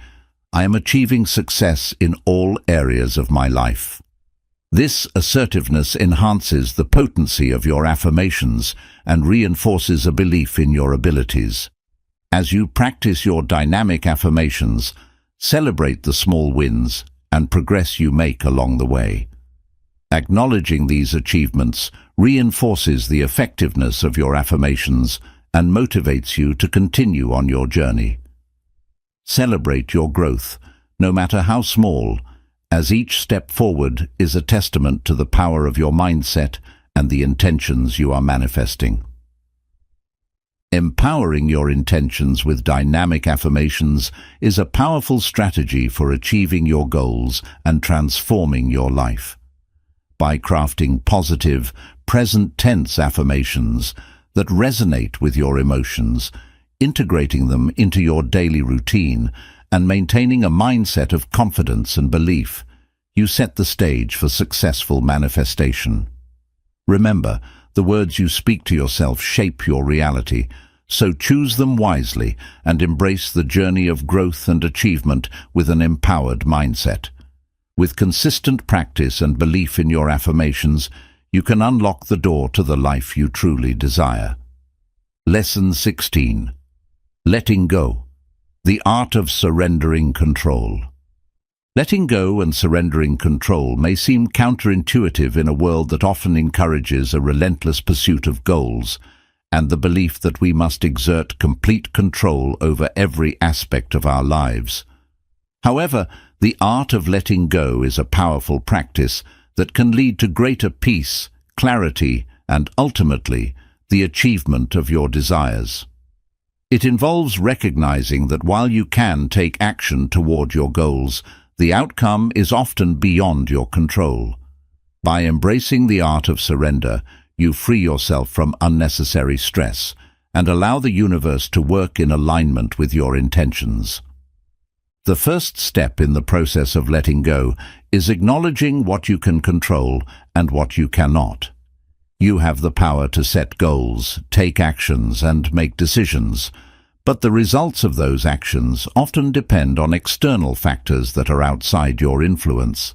"I am achieving success in all areas of my life." This assertiveness enhances the potency of your affirmations and reinforces a belief in your abilities. As you practice your dynamic affirmations, celebrate the small wins and progress you make along the way. Acknowledging these achievements reinforces the effectiveness of your affirmations and motivates you to continue on your journey. Celebrate your growth, no matter how small, as each step forward is a testament to the power of your mindset and the intentions you are manifesting. Empowering your intentions with dynamic affirmations is a powerful strategy for achieving your goals and transforming your life. By crafting positive, present-tense affirmations that resonate with your emotions, integrating them into your daily routine, and maintaining a mindset of confidence and belief, you set the stage for successful manifestation. Remember, the words you speak to yourself shape your reality, so choose them wisely and embrace the journey of growth and achievement with an empowered mindset. With consistent practice and belief in your affirmations, you can unlock the door to the life you truly desire. Lesson 16. Letting Go. The Art of Surrendering Control. Letting go and surrendering control may seem counterintuitive in a world that often encourages a relentless pursuit of goals and the belief that we must exert complete control over every aspect of our lives. However, the art of letting go is a powerful practice that can lead to greater peace, clarity, and ultimately, the achievement of your desires. It involves recognizing that while you can take action toward your goals, the outcome is often beyond your control. By embracing the art of surrender, you free yourself from unnecessary stress and allow the universe to work in alignment with your intentions. The first step in the process of letting go is acknowledging what you can control and what you cannot. You have the power to set goals, take actions, and make decisions, but the results of those actions often depend on external factors that are outside your influence.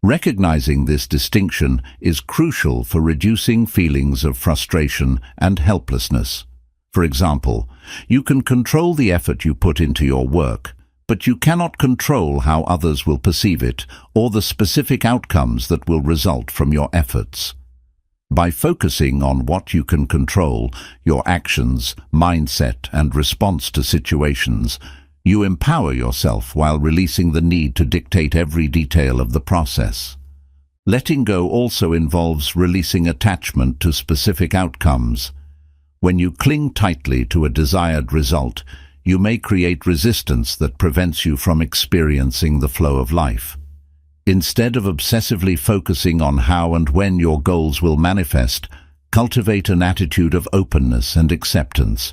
Recognizing this distinction is crucial for reducing feelings of frustration and helplessness. For example, you can control the effort you put into your work, but you cannot control how others will perceive it or the specific outcomes that will result from your efforts. By focusing on what you can control, your actions, mindset, and response to situations, you empower yourself while releasing the need to dictate every detail of the process. Letting go also involves releasing attachment to specific outcomes. When you cling tightly to a desired result, you may create resistance that prevents you from experiencing the flow of life. Instead of obsessively focusing on how and when your goals will manifest, cultivate an attitude of openness and acceptance.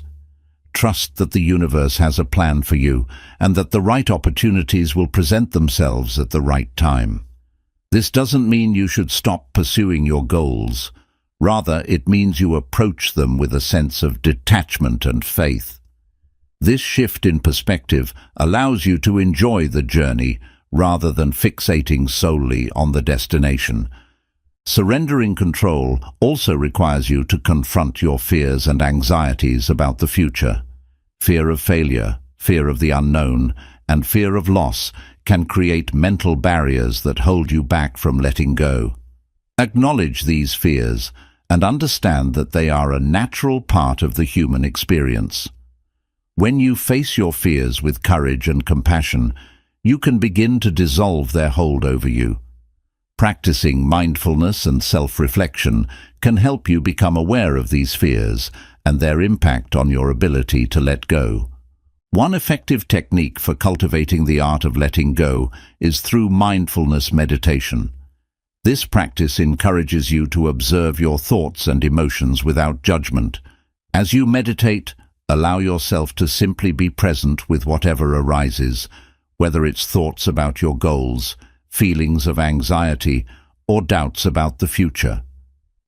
Trust that the universe has a plan for you and that the right opportunities will present themselves at the right time. This doesn't mean you should stop pursuing your goals. Rather, it means you approach them with a sense of detachment and faith. This shift in perspective allows you to enjoy the journey rather than fixating solely on the destination. Surrendering control also requires you to confront your fears and anxieties about the future. Fear of failure, fear of the unknown, and fear of loss can create mental barriers that hold you back from letting go. Acknowledge these fears and understand that they are a natural part of the human experience. When you face your fears with courage and compassion, you can begin to dissolve their hold over you. Practicing mindfulness and self-reflection can help you become aware of these fears and their impact on your ability to let go. One effective technique for cultivating the art of letting go is through mindfulness meditation. This practice encourages you to observe your thoughts and emotions without judgment. As you meditate, allow yourself to simply be present with whatever arises, whether it's thoughts about your goals, feelings of anxiety, or doubts about the future.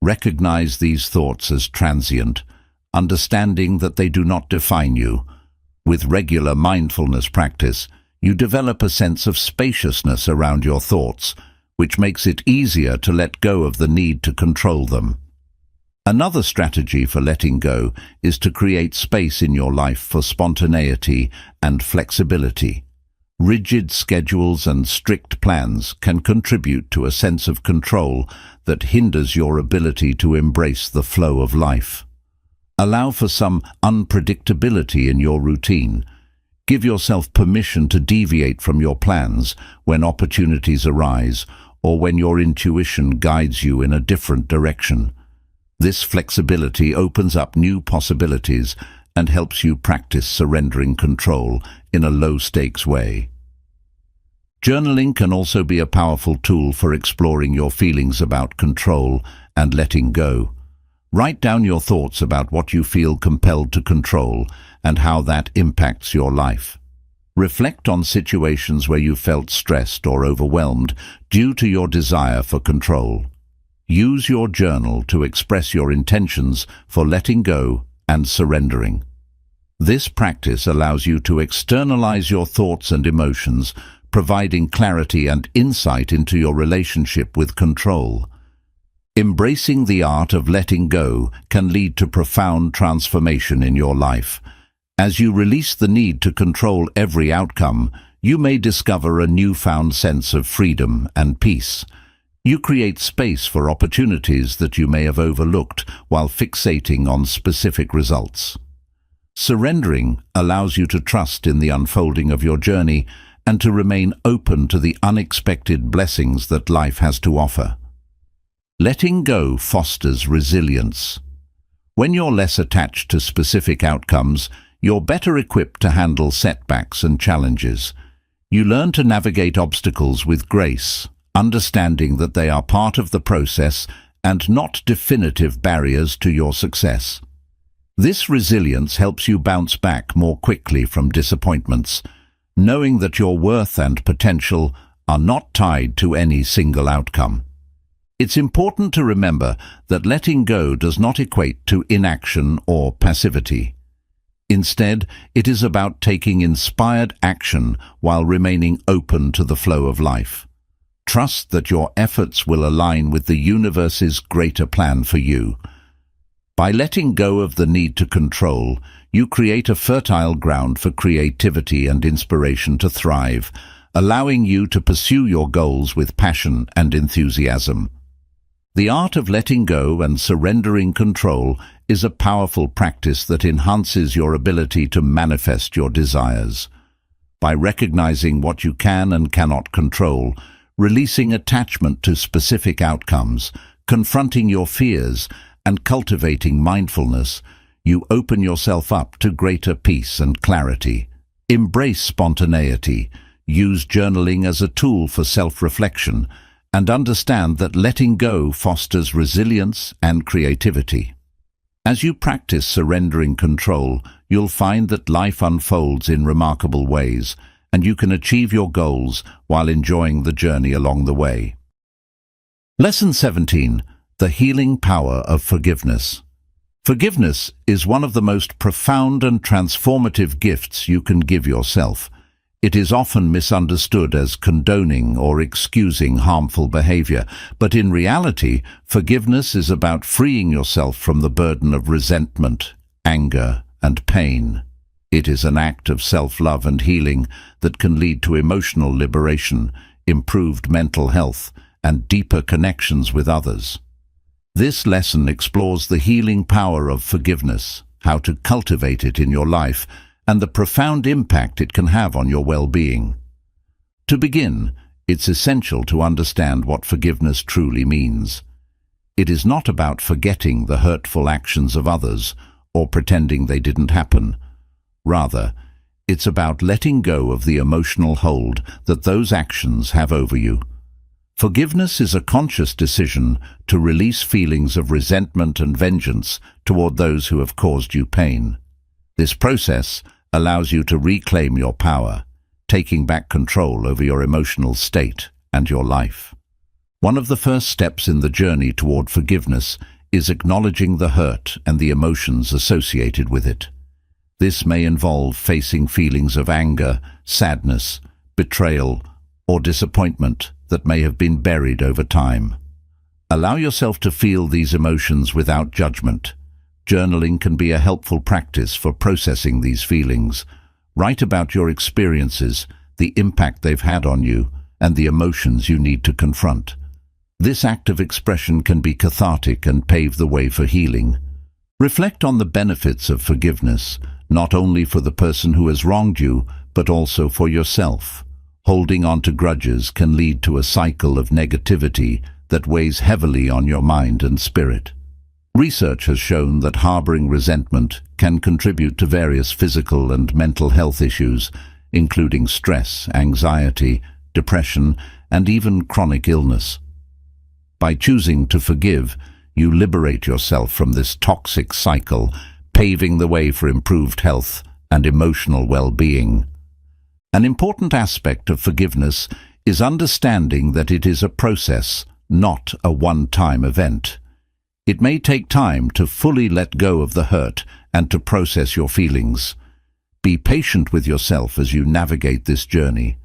Recognize these thoughts as transient, understanding that they do not define you. With regular mindfulness practice, you develop a sense of spaciousness around your thoughts, which makes it easier to let go of the need to control them. Another strategy for letting go is to create space in your life for spontaneity and flexibility. Rigid schedules and strict plans can contribute to a sense of control that hinders your ability to embrace the flow of life. Allow for some unpredictability in your routine. Give yourself permission to deviate from your plans when opportunities arise or when your intuition guides you in a different direction. This flexibility opens up new possibilities and helps you practice surrendering control in a low-stakes way. Journaling can also be a powerful tool for exploring your feelings about control and letting go. Write down your thoughts about what you feel compelled to control and how that impacts your life. Reflect on situations where you felt stressed or overwhelmed due to your desire for control. Use your journal to express your intentions for letting go and surrendering. This practice allows you to externalize your thoughts and emotions, providing clarity and insight into your relationship with control. Embracing the art of letting go can lead to profound transformation in your life. As you release the need to control every outcome, you may discover a newfound sense of freedom and peace. You create space for opportunities that you may have overlooked while fixating on specific results. Surrendering allows you to trust in the unfolding of your journey and to remain open to the unexpected blessings that life has to offer. Letting go fosters resilience. When you're less attached to specific outcomes, you're better equipped to handle setbacks and challenges. You learn to navigate obstacles with grace, understanding that they are part of the process and not definitive barriers to your success. This resilience helps you bounce back more quickly from disappointments, knowing that your worth and potential are not tied to any single outcome. It's important to remember that letting go does not equate to inaction or passivity. Instead, it is about taking inspired action while remaining open to the flow of life. Trust that your efforts will align with the universe's greater plan for you. By letting go of the need to control, you create a fertile ground for creativity and inspiration to thrive, allowing you to pursue your goals with passion and enthusiasm. The art of letting go and surrendering control is a powerful practice that enhances your ability to manifest your desires. By recognizing what you can and cannot control, releasing attachment to specific outcomes, confronting your fears, and cultivating mindfulness, you open yourself up to greater peace and clarity. Embrace spontaneity, use journaling as a tool for self-reflection, and understand that letting go fosters resilience and creativity. As you practice surrendering control, you'll find that life unfolds in remarkable ways, and you can achieve your goals while enjoying the journey along the way. Lesson 17. The healing power of forgiveness. Forgiveness is one of the most profound and transformative gifts you can give yourself. It is often misunderstood as condoning or excusing harmful behavior, but in reality, forgiveness is about freeing yourself from the burden of resentment, anger, and pain. It is an act of self-love and healing that can lead to emotional liberation, improved mental health, and deeper connections with others. This lesson explores the healing power of forgiveness, how to cultivate it in your life, and the profound impact it can have on your well-being. To begin, it's essential to understand what forgiveness truly means. It is not about forgetting the hurtful actions of others or pretending they didn't happen. Rather, it's about letting go of the emotional hold that those actions have over you. Forgiveness is a conscious decision to release feelings of resentment and vengeance toward those who have caused you pain. This process allows you to reclaim your power, taking back control over your emotional state and your life. One of the first steps in the journey toward forgiveness is acknowledging the hurt and the emotions associated with it. This may involve facing feelings of anger, sadness, betrayal, or disappointment that may have been buried over time. Allow yourself to feel these emotions without judgment. Journaling can be a helpful practice for processing these feelings. Write about your experiences, the impact they've had on you, and the emotions you need to confront. This act of expression can be cathartic and pave the way for healing. Reflect on the benefits of forgiveness, not only for the person who has wronged you, but also for yourself. Holding on to grudges can lead to a cycle of negativity that weighs heavily on your mind and spirit. Research has shown that harboring resentment can contribute to various physical and mental health issues, including stress, anxiety, depression, and even chronic illness. By choosing to forgive, you liberate yourself from this toxic cycle, paving the way for improved health and emotional well-being. An important aspect of forgiveness is understanding that it is a process, not a one-time event. It may take time to fully let go of the hurt and to process your feelings. Be patient with yourself as you navigate this journey.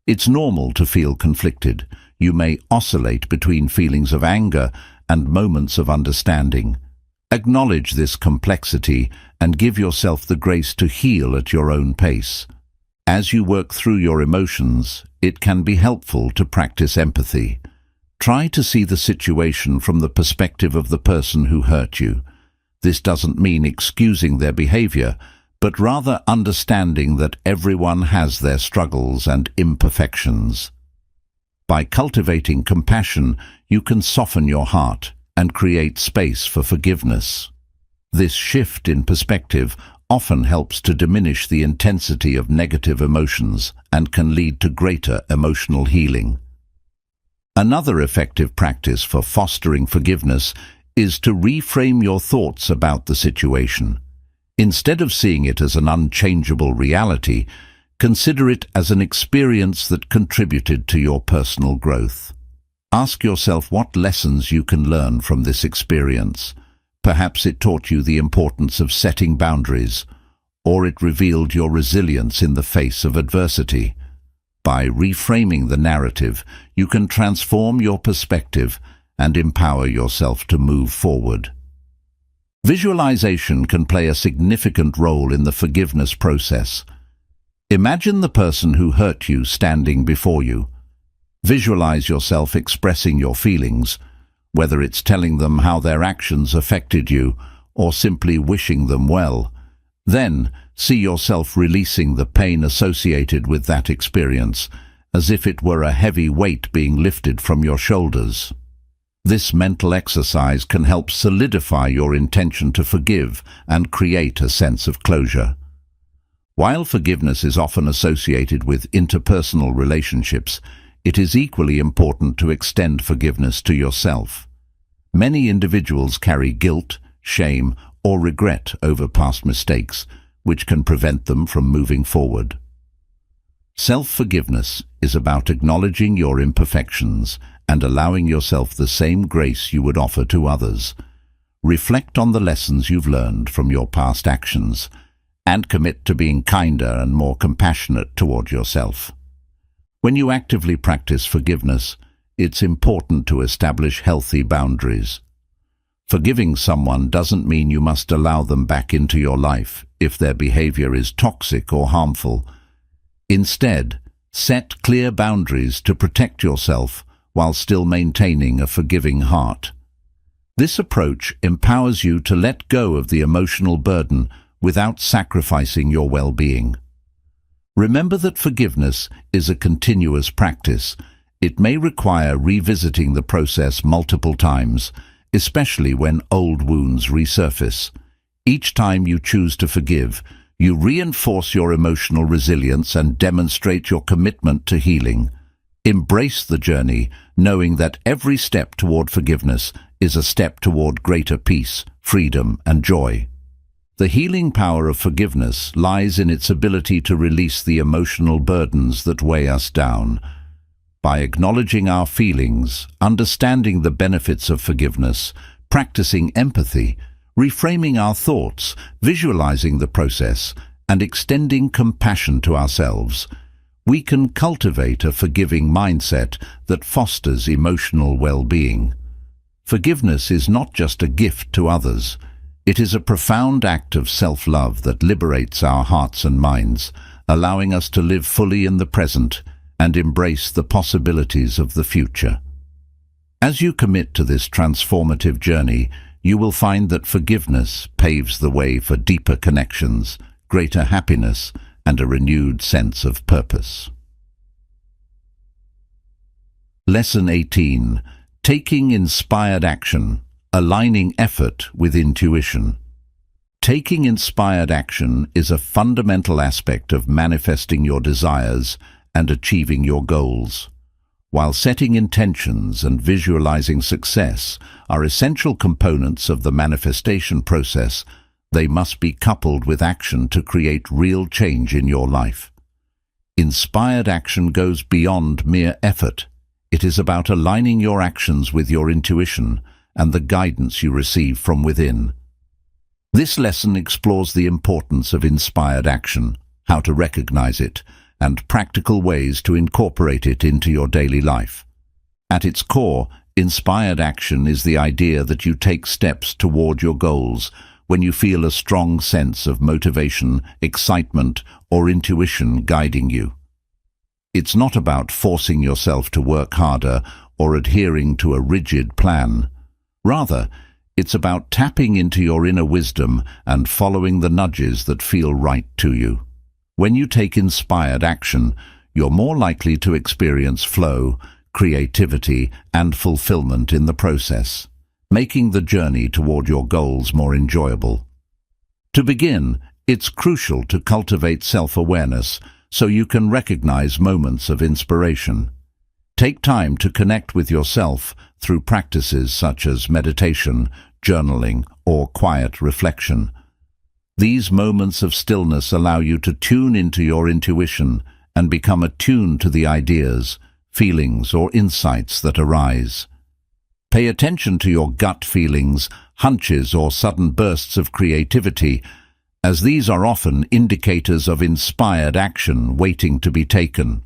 It's normal to feel conflicted. You may oscillate between feelings of anger and moments of understanding. Acknowledge this complexity and give yourself the grace to heal at your own pace. As you work through your emotions, it can be helpful to practice empathy. Try to see the situation from the perspective of the person who hurt you. This doesn't mean excusing their behavior, but rather understanding that everyone has their struggles and imperfections. By cultivating compassion, you can soften your heart and create space for forgiveness. This shift in perspective often helps to diminish the intensity of negative emotions and can lead to greater emotional healing. Another effective practice for fostering forgiveness is to reframe your thoughts about the situation. Instead of seeing it as an unchangeable reality, consider it as an experience that contributed to your personal growth. Ask yourself what lessons you can learn from this experience. Perhaps it taught you the importance of setting boundaries, or it revealed your resilience in the face of adversity. By reframing the narrative, you can transform your perspective and empower yourself to move forward. Visualization can play a significant role in the forgiveness process. Imagine the person who hurt you standing before you. Visualize yourself expressing your feelings, whether it's telling them how their actions affected you or simply wishing them well. Then, see yourself releasing the pain associated with that experience, as if it were a heavy weight being lifted from your shoulders. This mental exercise can help solidify your intention to forgive and create a sense of closure. While forgiveness is often associated with interpersonal relationships, it is equally important to extend forgiveness to yourself. Many individuals carry guilt, shame, or regret over past mistakes, which can prevent them from moving forward. Self-forgiveness is about acknowledging your imperfections and allowing yourself the same grace you would offer to others. Reflect on the lessons you've learned from your past actions and commit to being kinder and more compassionate toward yourself. When you actively practice forgiveness, it's important to establish healthy boundaries. Forgiving someone doesn't mean you must allow them back into your life if their behavior is toxic or harmful. Instead, set clear boundaries to protect yourself while still maintaining a forgiving heart. This approach empowers you to let go of the emotional burden without sacrificing your well-being. Remember that forgiveness is a continuous practice. It may require revisiting the process multiple times, especially when old wounds resurface. Each time you choose to forgive, you reinforce your emotional resilience and demonstrate your commitment to healing. Embrace the journey, knowing that every step toward forgiveness is a step toward greater peace, freedom, and joy. The healing power of forgiveness lies in its ability to release the emotional burdens that weigh us down. By acknowledging our feelings, understanding the benefits of forgiveness, practicing empathy, reframing our thoughts, visualizing the process, and extending compassion to ourselves, we can cultivate a forgiving mindset that fosters emotional well-being. Forgiveness is not just a gift to others. It is a profound act of self-love that liberates our hearts and minds, allowing us to live fully in the present and embrace the possibilities of the future. As you commit to this transformative journey, you will find that forgiveness paves the way for deeper connections, greater happiness, and a renewed sense of purpose. Lesson 18. Taking inspired action, aligning effort with intuition. Taking inspired action is a fundamental aspect of manifesting your desires and achieving your goals. While setting intentions and visualizing success are essential components of the manifestation process, they must be coupled with action to create real change in your life. Inspired action goes beyond mere effort. It is about aligning your actions with your intuition and the guidance you receive from within. This lesson explores the importance of inspired action, how to recognize it, and practical ways to incorporate it into your daily life. At its core, inspired action is the idea that you take steps toward your goals when you feel a strong sense of motivation, excitement, or intuition guiding you. It's not about forcing yourself to work harder or adhering to a rigid plan. Rather, it's about tapping into your inner wisdom and following the nudges that feel right to you. When you take inspired action, you're more likely to experience flow, creativity, and fulfillment in the process, making the journey toward your goals more enjoyable. To begin, it's crucial to cultivate self-awareness so you can recognize moments of inspiration. Take time to connect with yourself through practices such as meditation, journaling, or quiet reflection. These moments of stillness allow you to tune into your intuition and become attuned to the ideas, feelings, or insights that arise. Pay attention to your gut feelings, hunches, or sudden bursts of creativity, as these are often indicators of inspired action waiting to be taken.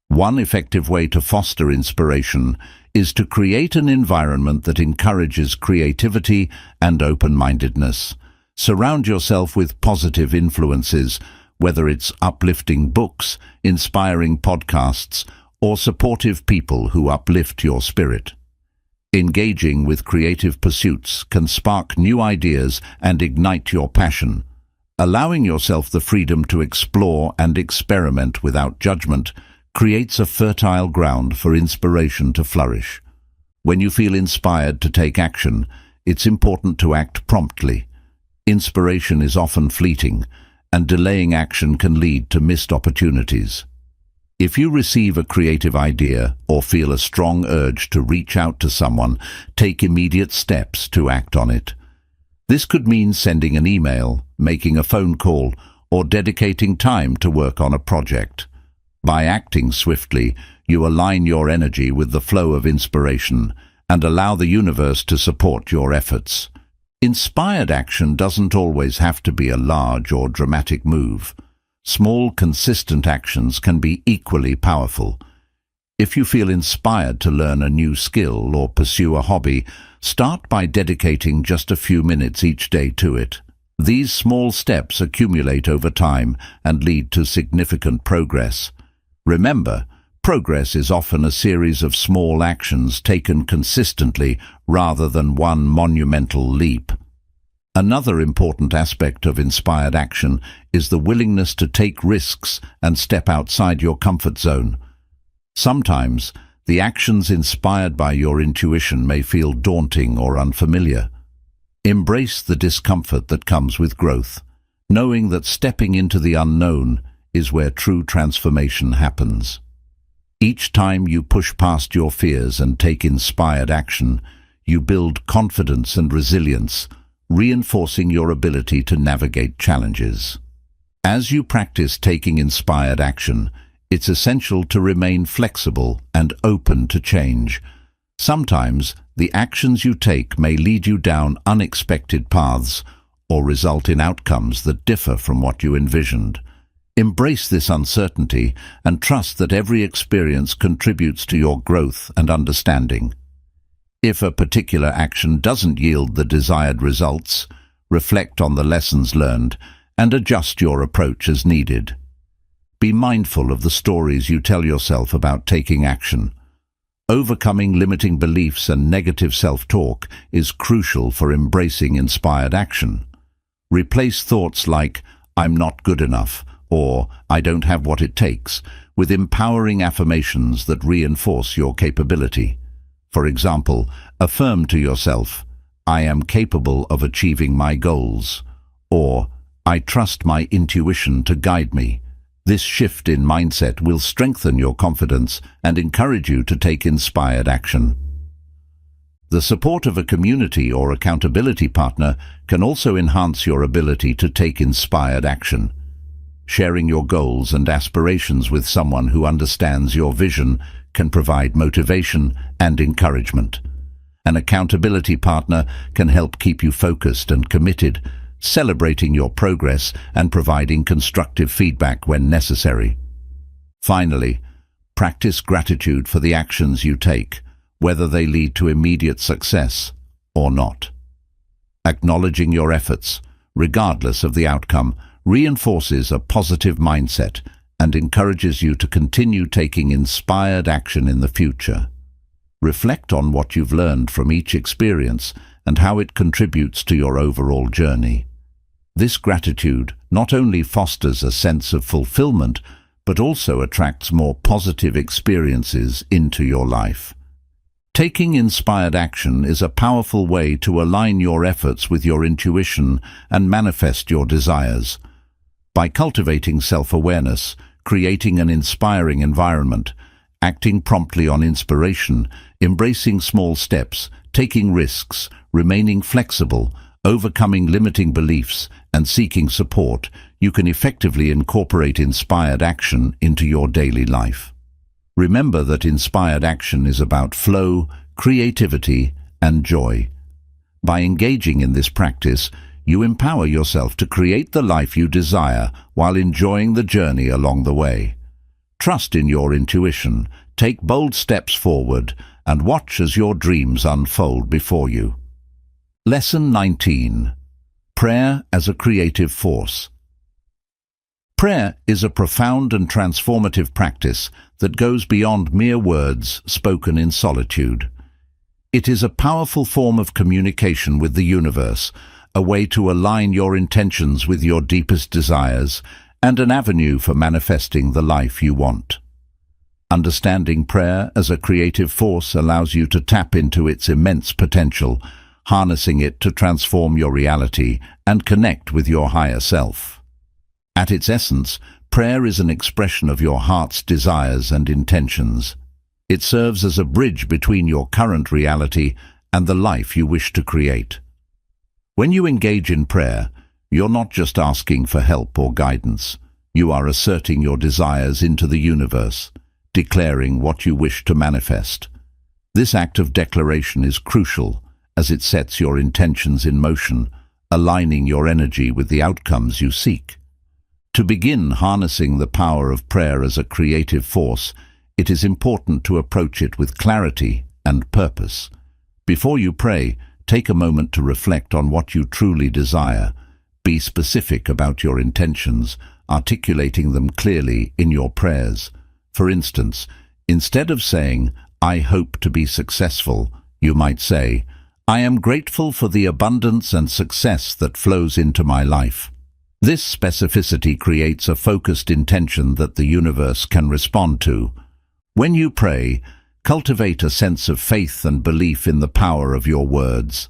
One effective way to foster inspiration is to create an environment that encourages creativity and open-mindedness. Surround yourself with positive influences, whether it's uplifting books, inspiring podcasts, or supportive people who uplift your spirit. Engaging with creative pursuits can spark new ideas and ignite your passion. Allowing yourself the freedom to explore and experiment without judgment creates a fertile ground for inspiration to flourish. When you feel inspired to take action, it's important to act promptly. Inspiration is often fleeting, and delaying action can lead to missed opportunities. If you receive a creative idea or feel a strong urge to reach out to someone, take immediate steps to act on it. This could mean sending an email, making a phone call, or dedicating time to work on a project. By acting swiftly, you align your energy with the flow of inspiration and allow the universe to support your efforts. Inspired action doesn't always have to be a large or dramatic move. Small, consistent actions can be equally powerful. If you feel inspired to learn a new skill or pursue a hobby, start by dedicating just a few minutes each day to it. These small steps accumulate over time and lead to significant progress. Remember, progress is often a series of small actions taken consistently rather than one monumental leap. Another important aspect of inspired action is the willingness to take risks and step outside your comfort zone. Sometimes, the actions inspired by your intuition may feel daunting or unfamiliar. Embrace the discomfort that comes with growth, knowing that stepping into the unknown is where true transformation happens. Each time you push past your fears and take inspired action, you build confidence and resilience, reinforcing your ability to navigate challenges. As you practice taking inspired action, it's essential to remain flexible and open to change. Sometimes, the actions you take may lead you down unexpected paths or result in outcomes that differ from what you envisioned. Embrace this uncertainty and trust that every experience contributes to your growth and understanding. If a particular action doesn't yield the desired results, reflect on the lessons learned and adjust your approach as needed. Be mindful of the stories you tell yourself about taking action. Overcoming limiting beliefs and negative self-talk is crucial for embracing inspired action. Replace thoughts like, "I'm not good enough," or "I don't have what it takes," with empowering affirmations that reinforce your capability. For example, affirm to yourself, "I am capable of achieving my goals," or "I trust my intuition to guide me." This shift in mindset will strengthen your confidence and encourage you to take inspired action. The support of a community or accountability partner can also enhance your ability to take inspired action. Sharing your goals and aspirations with someone who understands your vision can provide motivation and encouragement. An accountability partner can help keep you focused and committed, celebrating your progress and providing constructive feedback when necessary. Finally, practice gratitude for the actions you take, whether they lead to immediate success or not. Acknowledging your efforts, regardless of the outcome, reinforces a positive mindset and encourages you to continue taking inspired action in the future. Reflect on what you've learned from each experience and how it contributes to your overall journey. This gratitude not only fosters a sense of fulfillment, but also attracts more positive experiences into your life. Taking inspired action is a powerful way to align your efforts with your intuition and manifest your desires. By cultivating self-awareness, creating an inspiring environment, acting promptly on inspiration, embracing small steps, taking risks, remaining flexible, overcoming limiting beliefs, and seeking support, you can effectively incorporate inspired action into your daily life. Remember that inspired action is about flow, creativity, and joy. By engaging in this practice, you empower yourself to create the life you desire while enjoying the journey along the way. Trust in your intuition, take bold steps forward, and watch as your dreams unfold before you. Lesson 19. Prayer as a creative force. Prayer is a profound and transformative practice that goes beyond mere words spoken in solitude. It is a powerful form of communication with the universe, a way to align your intentions with your deepest desires, and an avenue for manifesting the life you want. Understanding prayer as a creative force allows you to tap into its immense potential, harnessing it to transform your reality and connect with your higher self. At its essence, prayer is an expression of your heart's desires and intentions. It serves as a bridge between your current reality and the life you wish to create. When you engage in prayer, you're not just asking for help or guidance. You are asserting your desires into the universe, declaring what you wish to manifest. This act of declaration is crucial as it sets your intentions in motion, aligning your energy with the outcomes you seek. To begin harnessing the power of prayer as a creative force, it is important to approach it with clarity and purpose. Before you pray, take a moment to reflect on what you truly desire. Be specific about your intentions, articulating them clearly in your prayers. For instance, instead of saying, "I hope to be successful," you might say, "I am grateful for the abundance and success that flows into my life." This specificity creates a focused intention that the universe can respond to. When you pray, cultivate a sense of faith and belief in the power of your words.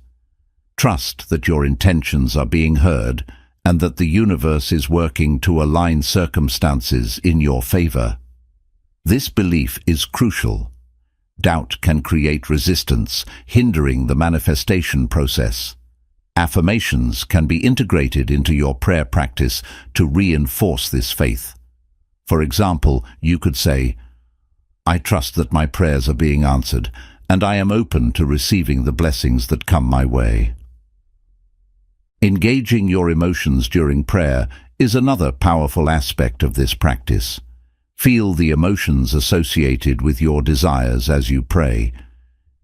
Trust that your intentions are being heard and that the universe is working to align circumstances in your favor. This belief is crucial. Doubt can create resistance, hindering the manifestation process. Affirmations can be integrated into your prayer practice to reinforce this faith. For example, you could say, "I trust that my prayers are being answered, and I am open to receiving the blessings that come my way." Engaging your emotions during prayer is another powerful aspect of this practice. Feel the emotions associated with your desires as you pray.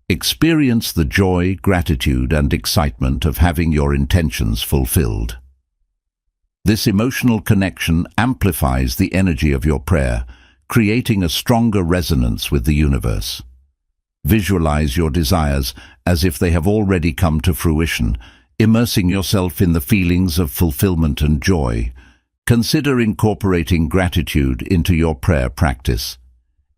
Experience the joy, gratitude, and excitement of having your intentions fulfilled. This emotional connection amplifies the energy of your prayer, creating a stronger resonance with the universe. Visualize your desires as if they have already come to fruition, immersing yourself in the feelings of fulfillment and joy. Consider incorporating gratitude into your prayer practice.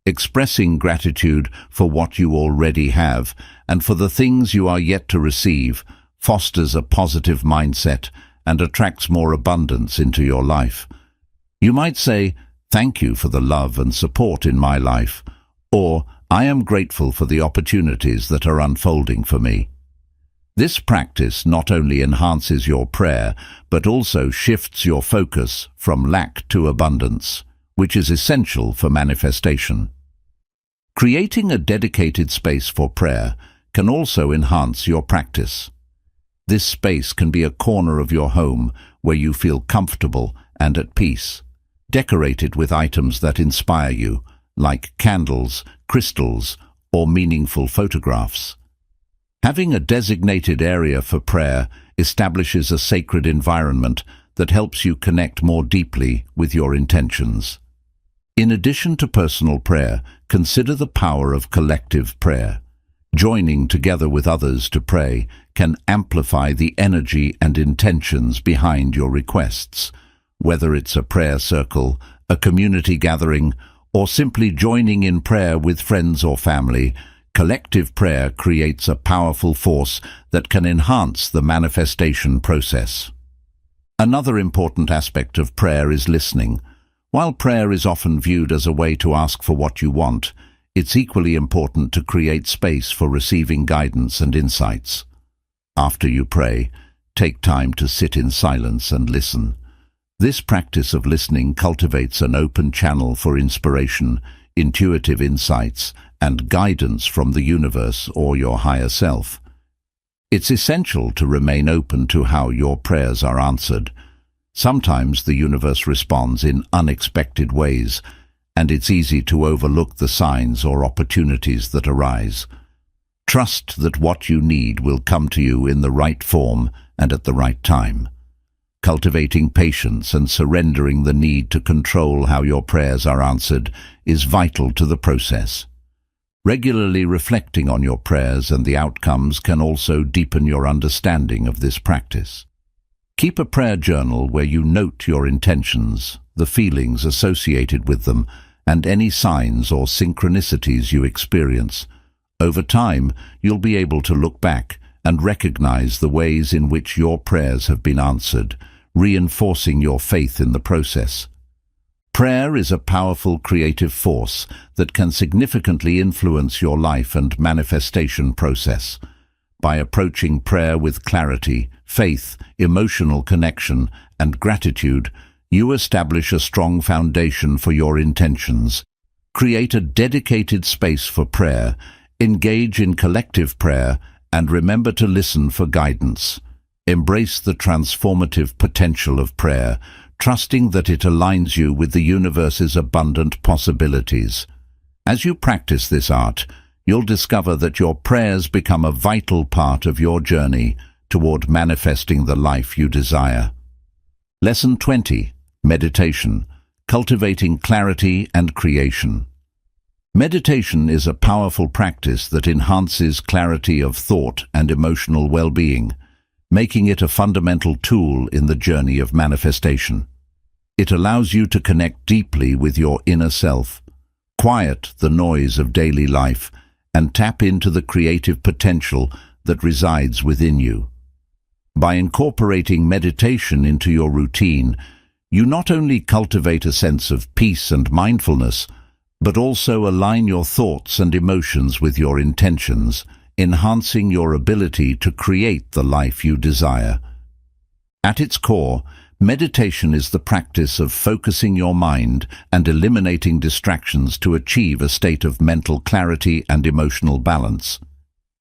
Expressing gratitude for what you already have and for the things you are yet to receive fosters a positive mindset and attracts more abundance into your life. You might say, "Thank you for the love and support in my life," or "I am grateful for the opportunities that are unfolding for me." This practice not only enhances your prayer, but also shifts your focus from lack to abundance, which is essential for manifestation. Creating a dedicated space for prayer can also enhance your practice. This space can be a corner of your home where you feel comfortable and at peace. Decorate it with items that inspire you, like candles, crystals, or meaningful photographs. Having a designated area for prayer establishes a sacred environment that helps you connect more deeply with your intentions. In addition to personal prayer, consider the power of collective prayer. Joining together with others to pray can amplify the energy and intentions behind your requests. Whether it's a prayer circle, a community gathering, or simply joining in prayer with friends or family, collective prayer creates a powerful force that can enhance the manifestation process. Another important aspect of prayer is listening. While prayer is often viewed as a way to ask for what you want, it's equally important to create space for receiving guidance and insights. After you pray, take time to sit in silence and listen. This practice of listening cultivates an open channel for inspiration, intuitive insights, and guidance from the universe or your higher self. It's essential to remain open to how your prayers are answered. Sometimes the universe responds in unexpected ways, and it's easy to overlook the signs or opportunities that arise. Trust that what you need will come to you in the right form and at the right time. Cultivating patience and surrendering the need to control how your prayers are answered is vital to the process. Regularly reflecting on your prayers and the outcomes can also deepen your understanding of this practice. Keep a prayer journal where you note your intentions, the feelings associated with them, and any signs or synchronicities you experience. Over time, you'll be able to look back and recognize the ways in which your prayers have been answered, reinforcing your faith in the process. Prayer is a powerful creative force that can significantly influence your life and manifestation process. By approaching prayer with clarity, faith, emotional connection, and gratitude, you establish a strong foundation for your intentions. Create a dedicated space for prayer, engage in collective prayer, and remember to listen for guidance. Embrace the transformative potential of prayer, trusting that it aligns you with the universe's abundant possibilities. As you practice this art, you'll discover that your prayers become a vital part of your journey toward manifesting the life you desire. Lesson 20. Meditation. Cultivating clarity and creation. Meditation is a powerful practice that enhances clarity of thought and emotional well-being, making it a fundamental tool in the journey of manifestation. It allows you to connect deeply with your inner self, quiet the noise of daily life, and tap into the creative potential that resides within you. By incorporating meditation into your routine, you not only cultivate a sense of peace and mindfulness, but also align your thoughts and emotions with your intentions, enhancing your ability to create the life you desire. At its core, meditation is the practice of focusing your mind and eliminating distractions to achieve a state of mental clarity and emotional balance.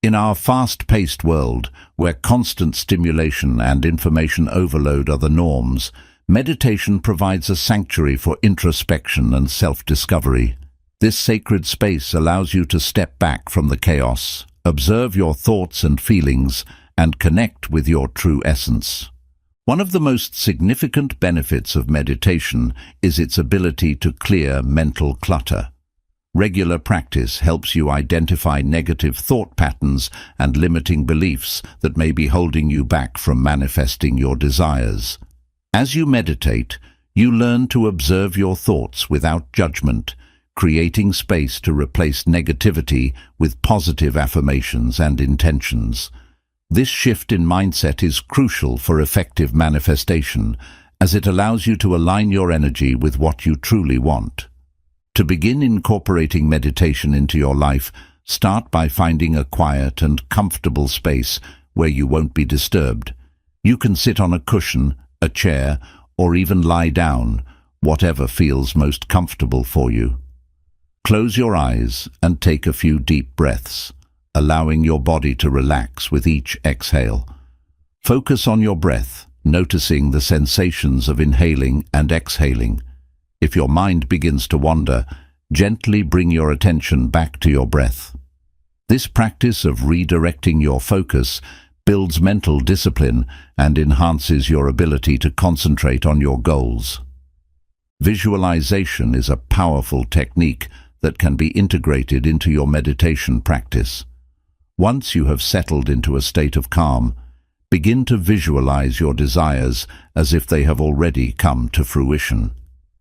In our fast-paced world, where constant stimulation and information overload are the norms, meditation provides a sanctuary for introspection and self-discovery. This sacred space allows you to step back from the chaos, observe your thoughts and feelings, and connect with your true essence. One of the most significant benefits of meditation is its ability to clear mental clutter. Regular practice helps you identify negative thought patterns and limiting beliefs that may be holding you back from manifesting your desires. As you meditate, you learn to observe your thoughts without judgment, creating space to replace negativity with positive affirmations and intentions. This shift in mindset is crucial for effective manifestation, as it allows you to align your energy with what you truly want. To begin incorporating meditation into your life, start by finding a quiet and comfortable space where you won't be disturbed. You can sit on a cushion, a chair, or even lie down, whatever feels most comfortable for you. Close your eyes and take a few deep breaths, allowing your body to relax with each exhale. Focus on your breath, noticing the sensations of inhaling and exhaling. If your mind begins to wander, gently bring your attention back to your breath. This practice of redirecting your focus builds mental discipline and enhances your ability to concentrate on your goals. Visualization is a powerful technique that can be integrated into your meditation practice. Once you have settled into a state of calm, begin to visualize your desires as if they have already come to fruition.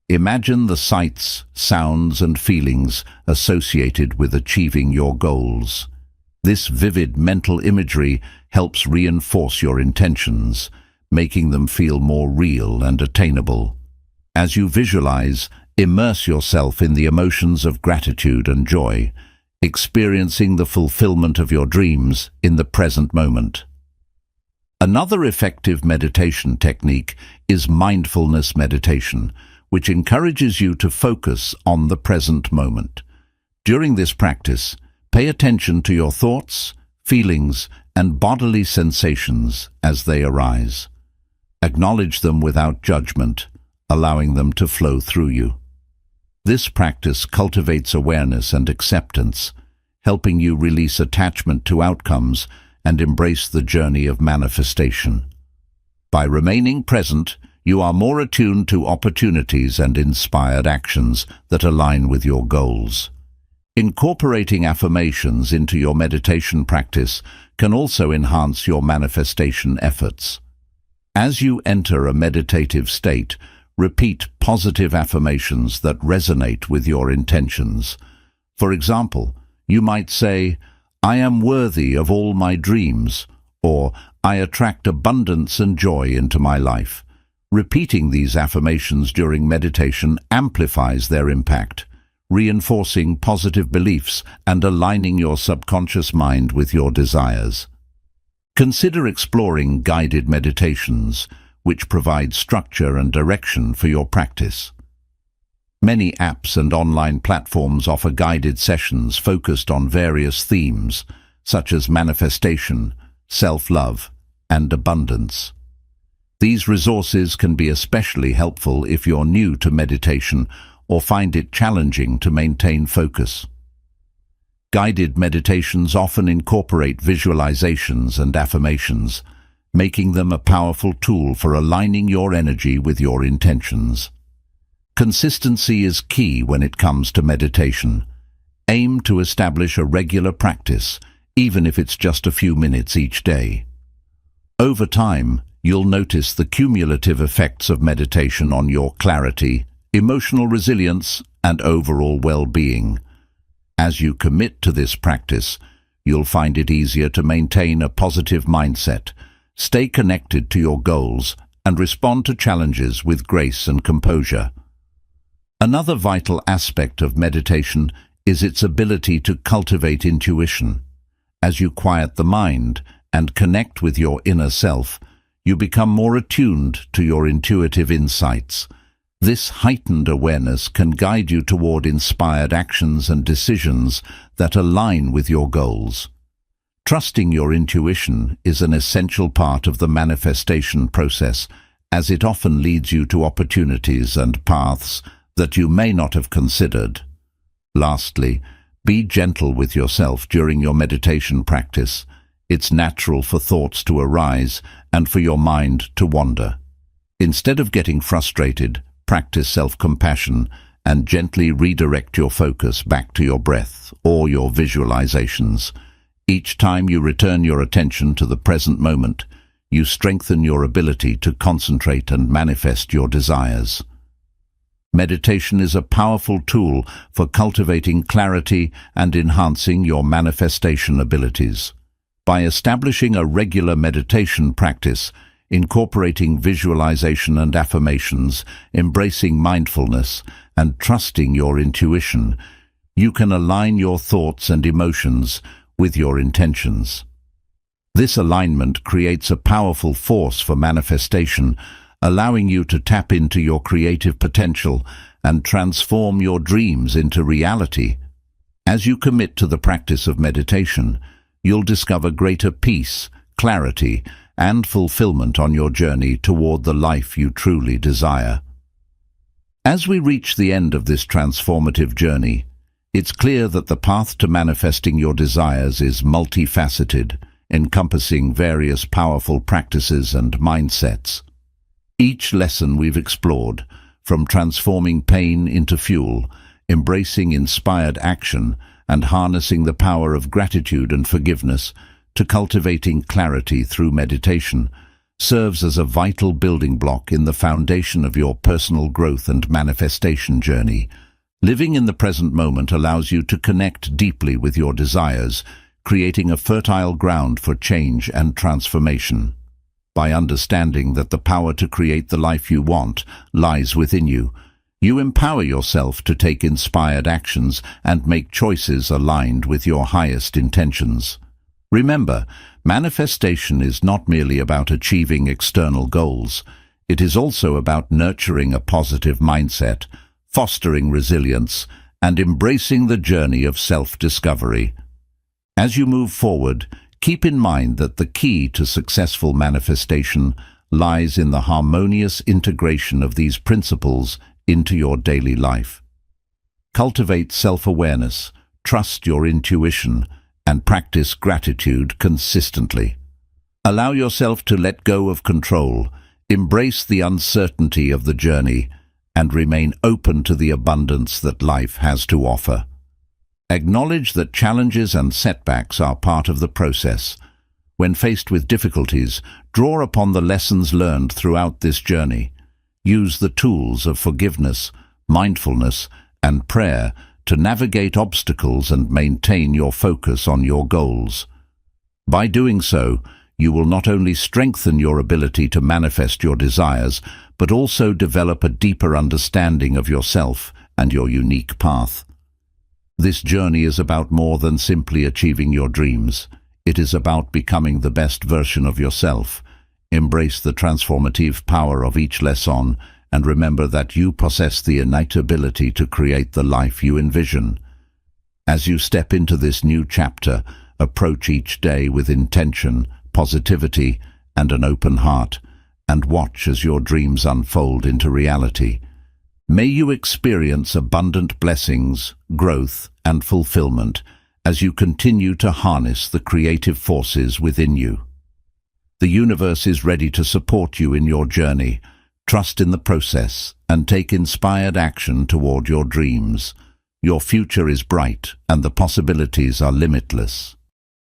Imagine the sights, sounds, and feelings associated with achieving your goals. This vivid mental imagery helps reinforce your intentions, making them feel more real and attainable. As you visualize, immerse yourself in the emotions of gratitude and joy, experiencing the fulfillment of your dreams in the present moment. Another effective meditation technique is mindfulness meditation, which encourages you to focus on the present moment. During this practice, pay attention to your thoughts, feelings, and bodily sensations as they arise. Acknowledge them without judgment, allowing them to flow through you. This practice cultivates awareness and acceptance, helping you release attachment to outcomes and embrace the journey of manifestation. By remaining present, you are more attuned to opportunities and inspired actions that align with your goals. Incorporating affirmations into your meditation practice can also enhance your manifestation efforts. As you enter a meditative state, repeat positive affirmations that resonate with your intentions. For example, you might say, "I am worthy of all my dreams," or "I attract abundance and joy into my life." Repeating these affirmations during meditation amplifies their impact, reinforcing positive beliefs and aligning your subconscious mind with your desires. Consider exploring guided meditations, which provide structure and direction for your practice. Many apps and online platforms offer guided sessions focused on various themes, such as manifestation, self-love, and abundance. These resources can be especially helpful if you're new to meditation or find it challenging to maintain focus. Guided meditations often incorporate visualizations and affirmations, making them a powerful tool for aligning your energy with your intentions. Consistency is key when it comes to meditation. Aim to establish a regular practice, even if it's just a few minutes each day. Over time, you'll notice the cumulative effects of meditation on your clarity, emotional resilience, and overall well-being. As you commit to this practice, you'll find it easier to maintain a positive mindset, stay connected to your goals, and respond to challenges with grace and composure. Another vital aspect of meditation is its ability to cultivate intuition. As you quiet the mind and connect with your inner self, you become more attuned to your intuitive insights. This heightened awareness can guide you toward inspired actions and decisions that align with your goals. Trusting your intuition is an essential part of the manifestation process, as it often leads you to opportunities and paths that you may not have considered. Lastly, be gentle with yourself during your meditation practice. It's natural for thoughts to arise and for your mind to wander. Instead of getting frustrated, practice self-compassion and gently redirect your focus back to your breath or your visualizations. Each time you return your attention to the present moment, you strengthen your ability to concentrate and manifest your desires. Meditation is a powerful tool for cultivating clarity and enhancing your manifestation abilities. By establishing a regular meditation practice, incorporating visualization and affirmations, embracing mindfulness, and trusting your intuition, you can align your thoughts and emotions with your intentions. This alignment creates a powerful force for manifestation, allowing you to tap into your creative potential and transform your dreams into reality. As you commit to the practice of meditation, you'll discover greater peace, clarity, and fulfillment on your journey toward the life you truly desire. As we reach the end of this transformative journey, it's clear that the path to manifesting your desires is multifaceted, encompassing various powerful practices and mindsets. Each lesson we've explored, from transforming pain into fuel, embracing inspired action, and harnessing the power of gratitude and forgiveness, to cultivating clarity through meditation, serves as a vital building block in the foundation of your personal growth and manifestation journey. Living in the present moment allows you to connect deeply with your desires, creating a fertile ground for change and transformation. By understanding that the power to create the life you want lies within you, you empower yourself to take inspired actions and make choices aligned with your highest intentions. Remember, manifestation is not merely about achieving external goals. It is also about nurturing a positive mindset, fostering resilience, and embracing the journey of self-discovery. As you move forward, keep in mind that the key to successful manifestation lies in the harmonious integration of these principles into your daily life. Cultivate self-awareness, trust your intuition, and practice gratitude consistently. Allow yourself to let go of control, embrace the uncertainty of the journey, and remain open to the abundance that life has to offer. Acknowledge that challenges and setbacks are part of the process. When faced with difficulties, draw upon the lessons learned throughout this journey. Use the tools of forgiveness, mindfulness, and prayer to navigate obstacles and maintain your focus on your goals. By doing so, you will not only strengthen your ability to manifest your desires, but also develop a deeper understanding of yourself and your unique path. This journey is about more than simply achieving your dreams. It is about becoming the best version of yourself. Embrace the transformative power of each lesson and remember that you possess the innate ability to create the life you envision. As you step into this new chapter, approach each day with intention, positivity, and an open heart, and watch as your dreams unfold into reality. May you experience abundant blessings, growth, and fulfillment as you continue to harness the creative forces within you. The universe is ready to support you in your journey. Trust in the process and take inspired action toward your dreams. Your future is bright and the possibilities are limitless.